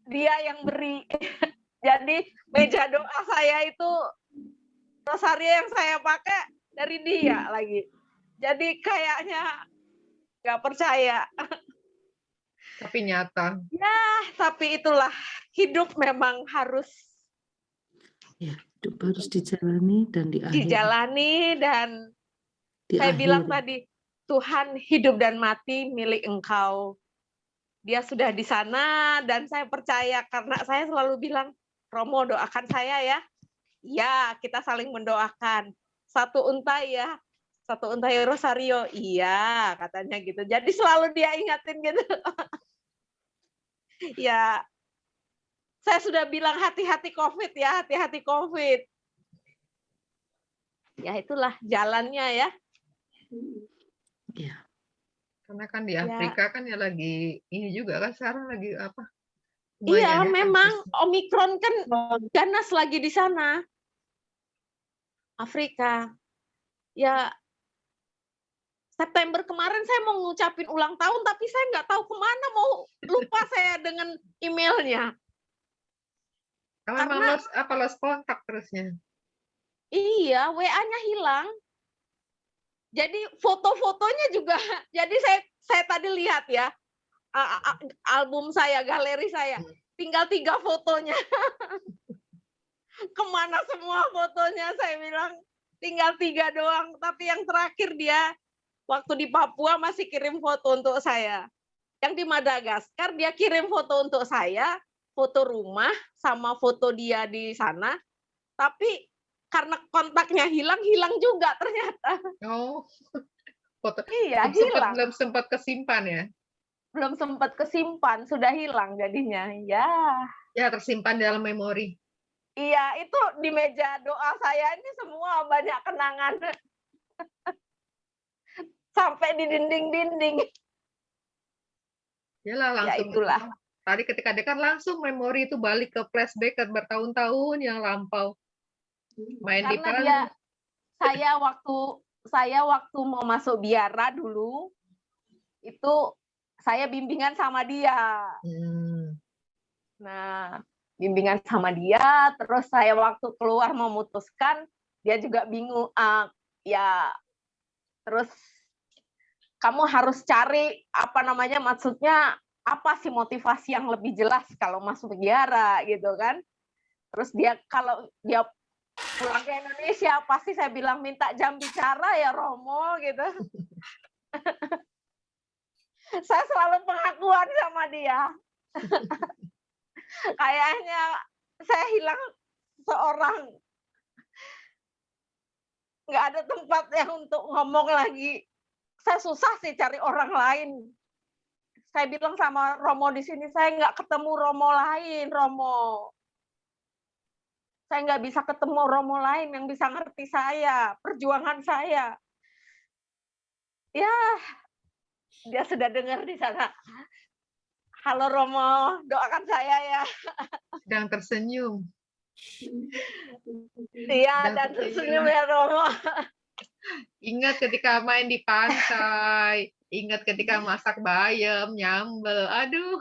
Dia yang beri. Jadi meja doa saya itu rosario yang saya pakai dari dia lagi. Jadi kayaknya nggak percaya. Tapi nyata. Ya, tapi itulah hidup memang harus. Ya, hidup harus dijalani dan diakhiri. Dijalani dan saya bilang tadi, Tuhan hidup dan mati milik Engkau. Dia sudah di sana dan saya percaya karena saya selalu bilang, Romo doakan saya ya. Ya, kita saling mendoakan. Satu untai ya. Satu untai rosario. Iya, katanya gitu. Jadi selalu dia ingatin gitu. Ya, saya sudah bilang hati-hati COVID ya, hati-hati COVID. Ya itulah jalannya ya. Ya. Karena kan di Afrika kan ya lagi ini juga kan sekarang lagi apa? Iya, memang Omikron kan ganas lagi di sana. Afrika. Ya, September kemarin saya mau ngucapin ulang tahun, tapi saya nggak tahu kemana, mau lupa saya dengan emailnya. Karena lost kontak terusnya. Iya, WA-nya hilang. Jadi foto-fotonya juga, jadi saya tadi lihat ya, album saya, galeri saya, tinggal 3 fotonya. Kemana semua fotonya, saya bilang tinggal 3 doang. Tapi yang terakhir dia waktu di Papua masih kirim foto untuk saya. yang di Madagaskar dia kirim foto untuk saya, foto rumah sama foto dia di sana, tapi karena kontaknya hilang juga ternyata. Oh, foto Iya, hilang. belum sempat kesimpan ya? Belum sempat kesimpan, sudah hilang jadinya. Ya. Ya, tersimpan dalam memori. Iya, itu di meja doa saya ini semua banyak kenangan. Sampai di dinding-dinding. Yalah, langsung. Ya itulah. Tadi ketika dekat langsung memori itu balik ke flashback ke bertahun-tahun yang lampau. Main di Karena Palu. dia, saya waktu mau masuk biara dulu, itu saya bimbingan sama dia. Nah, bimbingan sama dia, terus saya waktu keluar memutuskan, dia juga bingung. Ya, terus kamu harus cari maksudnya apa sih motivasi yang lebih jelas kalau masuk biara gitu kan. Terus dia kalau dia pulang ke Indonesia pasti saya bilang minta jam bicara ya Romo gitu. Saya selalu pengakuan sama dia. Kayaknya saya hilang seorang. Nggak ada tempat yang untuk ngomong lagi. Saya susah sih cari orang lain. Saya bilang sama Romo di sini, saya nggak ketemu Romo lain, Romo. Saya nggak bisa ketemu Romo lain yang bisa ngerti saya, perjuangan saya. Ya, dia sudah dengar di sana. Halo Romo, doakan saya ya. Sedang tersenyum. Iya, dan tersenyum ya Romo. Ingat ketika main di pantai, ingat ketika masak bayam, nyambel, aduh.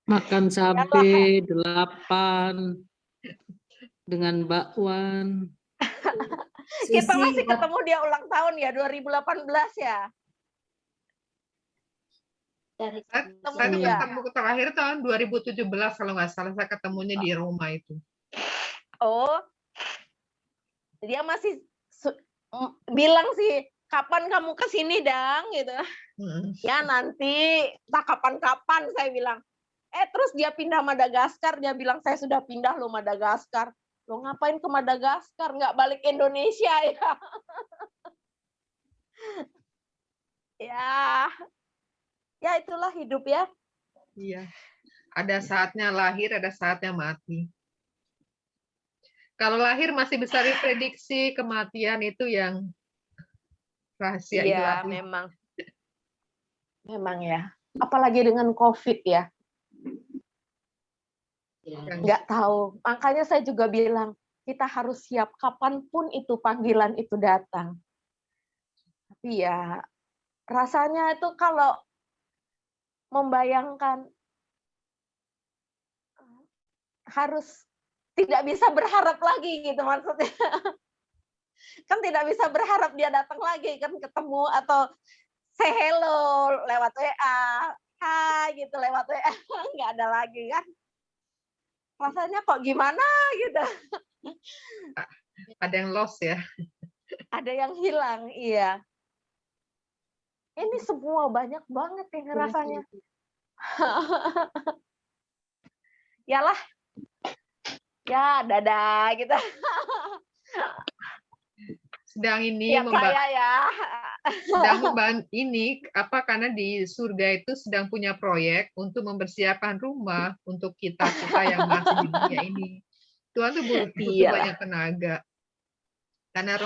Makan cabai 8 dengan bakwan. Kita masih ketemu dia ulang tahun ya, 2018 ya. Saya ketemu terakhir tahun 2017 kalau nggak salah, saya ketemunya di Roma itu. Oh, dia masih bilang sih, kapan kamu kesini Dang gitu. Ya nanti, tak kapan-kapan saya bilang. Terus dia pindah Madagaskar, dia bilang saya sudah pindah loh Madagaskar. Lo ngapain ke Madagaskar, nggak balik Indonesia ya? Ya itulah hidup ya. Iya, ada saatnya lahir, ada saatnya mati. Kalau lahir masih bisa diprediksi, kematian itu yang rahasia ilahi. Iya, memang ya. Apalagi dengan COVID ya. Nggak tahu. Makanya saya juga bilang, kita harus siap kapanpun itu panggilan itu datang. Tapi ya, rasanya itu kalau membayangkan harus tidak bisa berharap lagi gitu maksudnya. Kan tidak bisa berharap dia datang lagi kan ketemu atau say hello lewat WA, hai gitu lewat WA, nggak ada lagi kan. Rasanya kok gimana gitu. Ada yang lost ya. Ada yang hilang, iya. Ini semua banyak banget ini rasanya. Yalah. Ya, dadah gitu. Sedang ini karena di surga itu sedang punya proyek untuk mempersiapkan rumah untuk kita yang masih di dunia ini. Tuhan tuh butuh banyak tenaga. Karena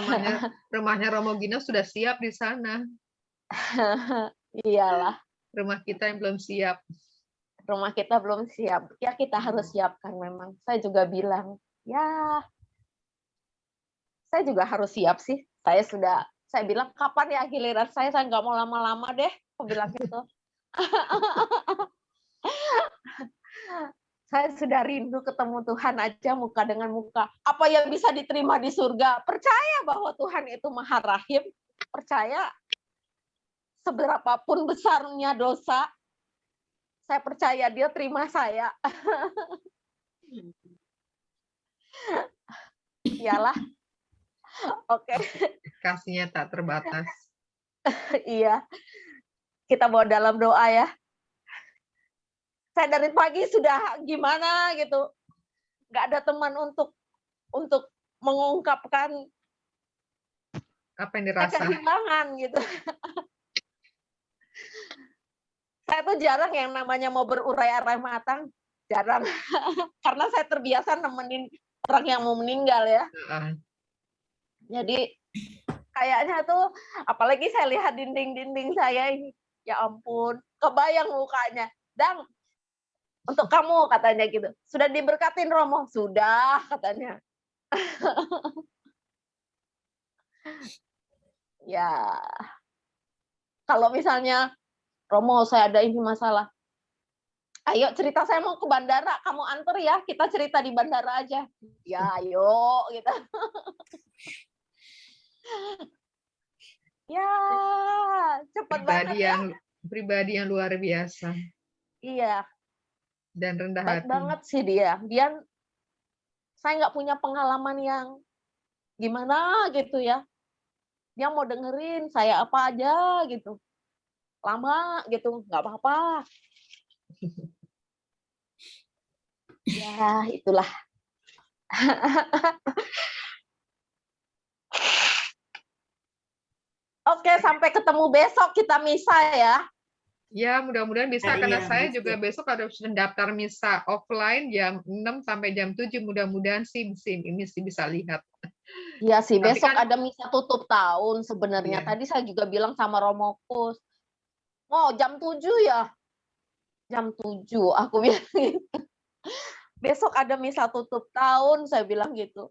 rumahnya Romo Gino sudah siap di sana. Iyalah. Rumah kita yang belum siap. Rumah kita belum siap. Ya kita harus siapkan memang. Saya juga bilang, ya saya juga harus siap sih. Saya bilang, kapan ya giliran saya nggak mau lama-lama deh. Aku bilang gitu. Saya sudah rindu ketemu Tuhan aja muka dengan muka. Apa yang bisa diterima di surga? Percaya bahwa Tuhan itu Maha Rahim. Percaya seberapapun besarnya dosa, saya percaya dia terima saya. Iyalah. Oke. Kasihnya tak terbatas. Iya. kita bawa dalam doa ya. Saya dari pagi sudah gimana gitu, nggak ada teman untuk mengungkapkan Apa yang saya dirasa? kehilangan gitu. Saya tuh jarang yang namanya mau berurai-urai matang, jarang. Karena saya terbiasa nemenin orang yang mau meninggal ya. Heeh. Jadi kayaknya tuh, apalagi saya lihat dinding-dinding saya ini, ya ampun, kebayang mukanya. Dang, untuk kamu katanya gitu. Sudah diberkatin Romo? Sudah katanya. Ya, kalau misalnya Romo saya ada ini masalah. Ayo cerita, saya mau ke bandara, kamu anter ya, kita cerita di bandara aja. Ya ayo gitu. Ya, cepat banget ya. Pribadi yang luar biasa Iya, dan rendah baik hati. banget sih dia. Saya nggak punya pengalaman yang gimana gitu ya. Dia mau dengerin saya apa aja gitu. Lama gitu, nggak apa-apa. Ya, itulah. Oke, sampai ketemu besok kita misa ya. Ya, mudah-mudahan bisa, Iya, karena saya bisa. juga besok harus mendaftar misa offline jam 6 sampai jam 7. Mudah-mudahan sih ini sih bisa lihat. Iya sih, Tapi besok kan- ada misa tutup tahun sebenarnya. Iya. Tadi saya juga bilang sama Romokus, oh jam 7 ya? Jam 7, aku bilang gitu. Besok ada misa tutup tahun, saya bilang gitu.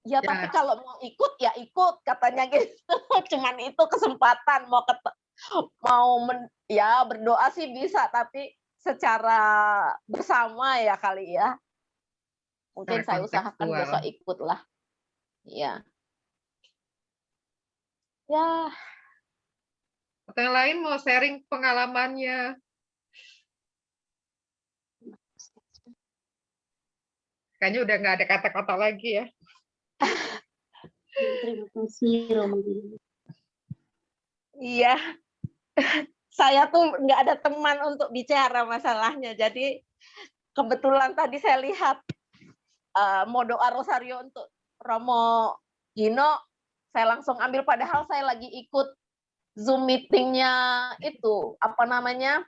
Ya, tapi kalau mau ikut ya ikut, katanya gitu. Cuman itu kesempatan ya berdoa sih bisa, tapi secara bersama ya kali ya. Mungkin saya usahakan besok ikut lah. Ya. Ya. Atau yang lain mau sharing pengalamannya? Kayaknya udah nggak ada kata-kata lagi ya. Terima kasih Romo. Iya. Saya tuh nggak ada teman untuk bicara masalahnya. Jadi kebetulan tadi saya lihat mau doa rosario untuk Romo Gino, saya langsung ambil, padahal saya lagi ikut Zoom meetingnya itu, apa namanya,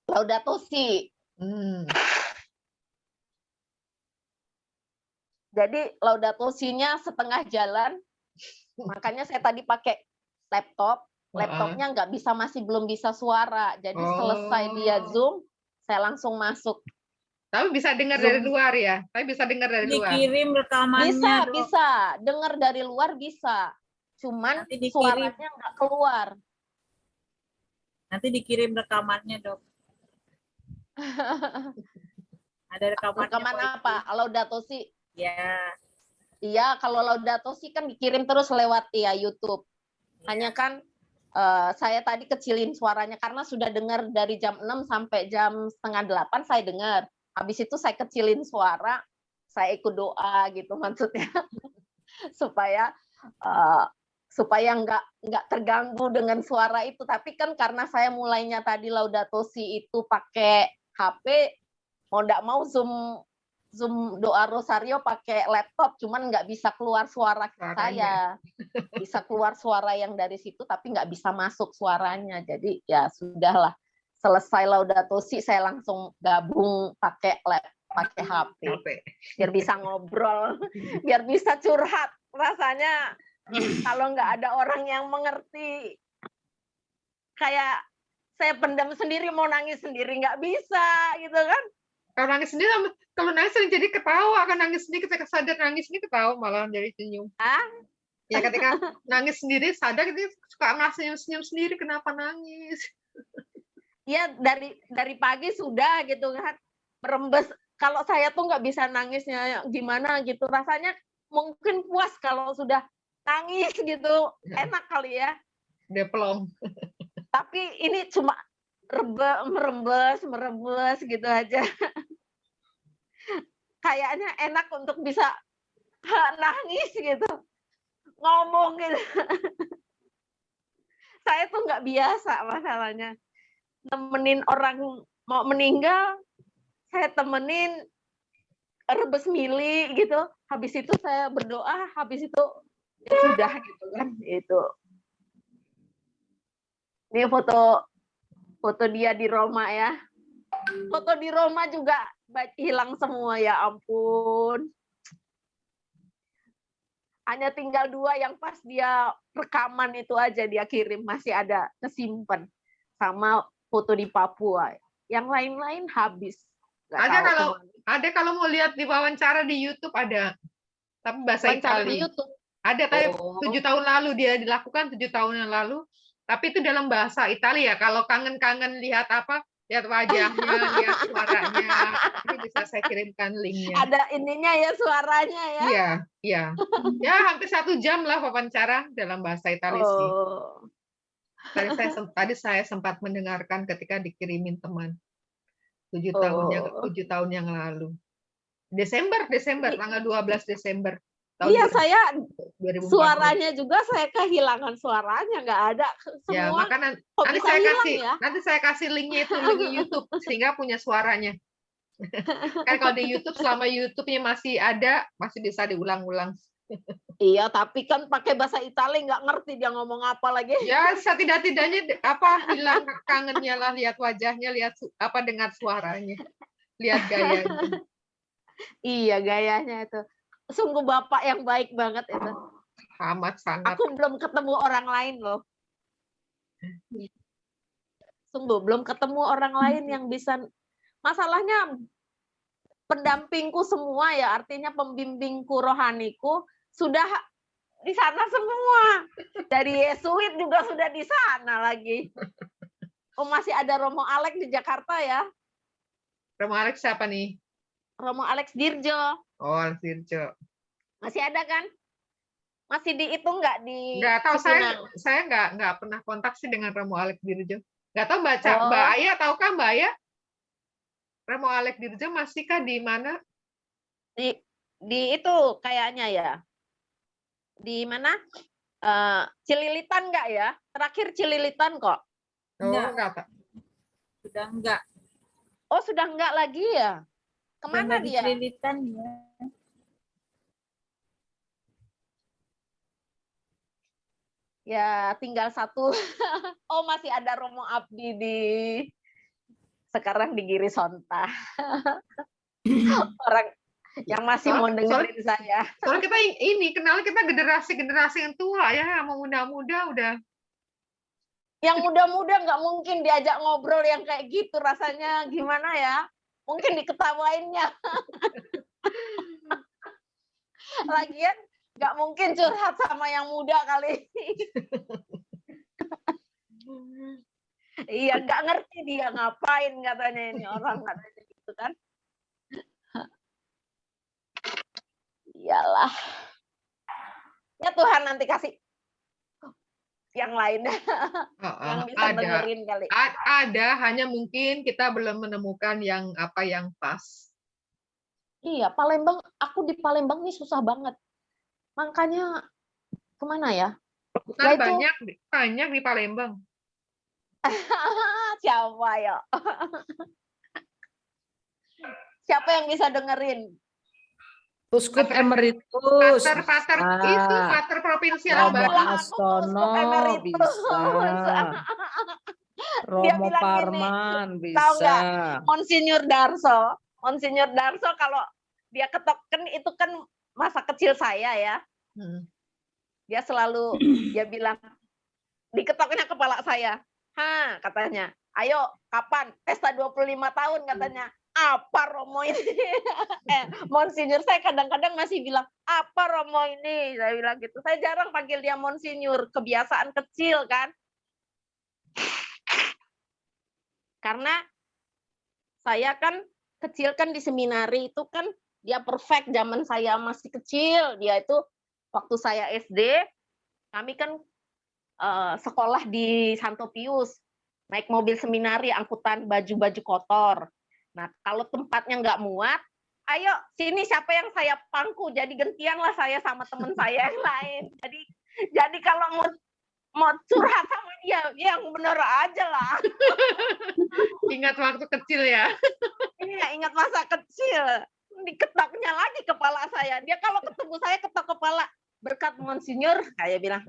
Laudato Si. Jadi Laudato Si-nya setengah jalan, makanya saya tadi pakai laptopnya belum bisa suara. Jadi selesai dia Zoom, saya langsung masuk. Tapi bisa dengar dari luar ya? Dikirim rekamannya. Bisa. Dengar dari luar bisa. Cuman suaranya nggak keluar. Nanti dikirim rekamannya, Dok. Ada rekaman apa? Laudato Si? Ya. Iya, kalau Laudato Si kan dikirim terus lewat ya YouTube. Hanya kan saya tadi kecilin suaranya karena sudah dengar dari jam 6 sampai jam 7:30 saya dengar. Habis itu saya kecilin suara, saya ikut doa gitu maksudnya. supaya nggak terganggu dengan suara itu. Tapi kan karena saya mulainya tadi Laudato Si itu pakai HP, mau nggak mau Zoom doa rosario pakai laptop, cuman nggak bisa keluar suara saya. Bisa keluar suara yang dari situ, tapi nggak bisa masuk suaranya. Jadi ya sudahlah. Selesai Laudato Si, saya langsung gabung pakai HP. Biar bisa ngobrol, biar bisa curhat. Rasanya kalau nggak ada orang yang mengerti, kayak saya pendam sendiri, mau nangis sendiri nggak bisa, gitu kan? Kalau nangis sering jadi ketawa, kan nangis sendiri ketika sadar nangis ini ketawa malah jadi senyum. Ya ketika nangis sendiri sadar itu suka senyum sendiri, kenapa nangis? Ya dari pagi sudah gitu kan, merembes. Kalau saya tuh nggak bisa nangisnya gimana gitu, rasanya mungkin puas kalau sudah nangis gitu, enak kali ya. Udah pelong. Tapi ini cuma merembes gitu aja. Kayaknya enak untuk bisa nangis gitu, ngomong gitu. Saya tuh nggak biasa masalahnya. Nemenin orang mau meninggal, saya temenin rebus mili gitu. Habis itu saya berdoa, habis itu ya sudah gitu kan. Itu. Ini foto dia di Roma ya. Foto di Roma juga hilang semua, ya ampun. Hanya tinggal 2 yang pas dia rekaman itu aja dia kirim, masih ada kesimpan. Sama foto di Papua. Yang lain-lain habis. Ada kalau mau lihat di wawancara di YouTube ada. Tapi bahasa Wawancara di Italia. YouTube. Ada, tapi Oh. 7 tahun lalu dia dilakukan, 7 tahun yang lalu. Tapi itu dalam bahasa Italia. Kalau kangen-kangen lihat apa, lihat wajahnya, lihat suaranya. Ini bisa saya kirimkan linknya. Ada ininya ya, suaranya ya. Iya, iya. Ya hampir 1 jam lah wawancara dalam bahasa Italia sih. Oh. Tadi saya sempat mendengarkan ketika dikirimin teman. 7 tahun yang lalu. Desember, tanggal 12 Desember. Iya, saya 2014. suaranya juga saya kehilangan suaranya, nggak ada semua. Ya, maka nanti saya kasih linknya itu, link YouTube sehingga punya suaranya. Kan kalau di YouTube selama YouTube-nya masih ada, masih bisa diulang-ulang. Iya, tapi kan pakai bahasa Italia nggak ngerti dia ngomong apa lagi. Ya, setidak-tidaknya hilang kangennya lah, lihat wajahnya, lihat dengar suaranya, lihat gayanya. Iya, gayanya itu. Sungguh bapak yang baik banget itu. Amat sangat. Aku belum ketemu orang lain loh. Sungguh belum ketemu orang lain yang bisa. Masalahnya pendampingku semua ya, artinya pembimbingku rohaniku sudah di sana semua. Dari Yesuit juga sudah di sana lagi. Oh, masih ada Romo Alex di Jakarta ya? Romo Alex siapa nih? Romo Alex Dirjo. Oh, Alex Dirjo. Masih ada kan? Masih dihitung nggak di? Nggak tahu, saya nggak pernah kontak sih dengan Romo Alex Dirjo. Nggak tahu Mbak Aya, tahukah Mbak Aya? Romo Alex Dirjo masihkah di mana? Di itu kayaknya ya. Di mana? Cililitan nggak ya? Terakhir Cililitan kok. Oh, enggak. Sudah enggak. Oh, sudah enggak lagi ya? Kemana Sudah dia? di Cililitan ya. Ya, tinggal 1. Oh, masih ada Romo Abdi sekarang di Giri Sonta. Orang yang masih mau dengerin saya. Soalnya kita kenal kita generasi yang tua ya, yang muda-muda udah. Yang muda-muda nggak mungkin diajak ngobrol yang kayak gitu, rasanya gimana ya? Mungkin diketawainnya. Lagian nggak mungkin curhat sama yang muda kali. Iya, nggak ngerti dia ngapain katanya ini orang, katanya gitu kan. Iyalah. Ya Tuhan nanti kasih yang lain yang bisa dengerin kali. Ada, hanya mungkin kita belum menemukan yang pas. Iya, Palembang, aku di Palembang nih susah banget. Makanya kemana ya? Bukan banyak di Palembang. Siapa ya? Siapa yang bisa dengerin? Uskup Emeritus. Pater provinsi Romo Astono bisa. Romo Parman bisa. Monsinyur Darso kalau dia ketoken itu kan masa kecil saya ya. Dia selalu dia bilang diketoknya kepala saya. Katanya, ayo kapan pesta 25 tahun katanya. Apa Romo ini? Monsinyur saya kadang-kadang masih bilang, apa Romo ini? Saya bilang gitu. Saya jarang panggil dia Monsinyur, kebiasaan kecil kan. Karena saya kan kecil kan di seminari itu kan dia perfect zaman saya masih kecil. Dia itu waktu saya SD, kami kan sekolah di Santo Pius, naik mobil seminari, angkutan baju-baju kotor. Nah, kalau tempatnya nggak muat, ayo sini siapa yang saya pangku, jadi gantian lah saya sama teman saya yang lain. Jadi kalau mau curhat sama dia, yang bener aja lah. Ingat waktu kecil ya. Iya, ingat masa kecil. Diketoknya lagi kepala saya. Dia kalau ketemu saya ketok kepala, berkat Monsinyur, saya bilang,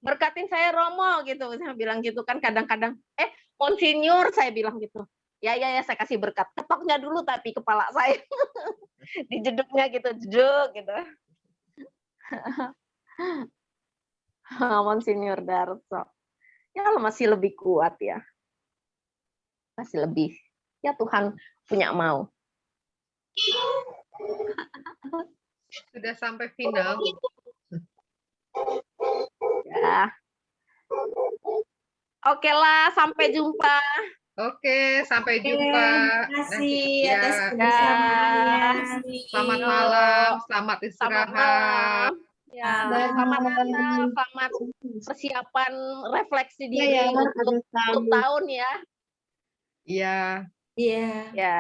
berkatin saya Romo gitu. Saya bilang gitu kan kadang-kadang, Monsinyur, saya bilang gitu. Ya, saya kasih berkat. Ketoknya dulu tapi kepala saya. Dijeduknya gitu, jeduk gitu. Monsinyur Darso. Ya masih lebih kuat ya. Masih lebih. Ya Tuhan punya mau. Sudah sampai final. Ya. Oke lah, sampai jumpa. Oke, sampai jumpa. Terima kasih Nanti, atas ya. kebersamaannya. Selamat malam, selamat Selamat istirahat. malam. Ya, Selamat selamat malam. Natal, selamat persiapan refleksi Ya, diri ya, untuk tahun ya. Iya, Iya, Ya.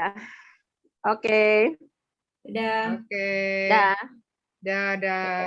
Oke. udah. oke. Dah. Dadah.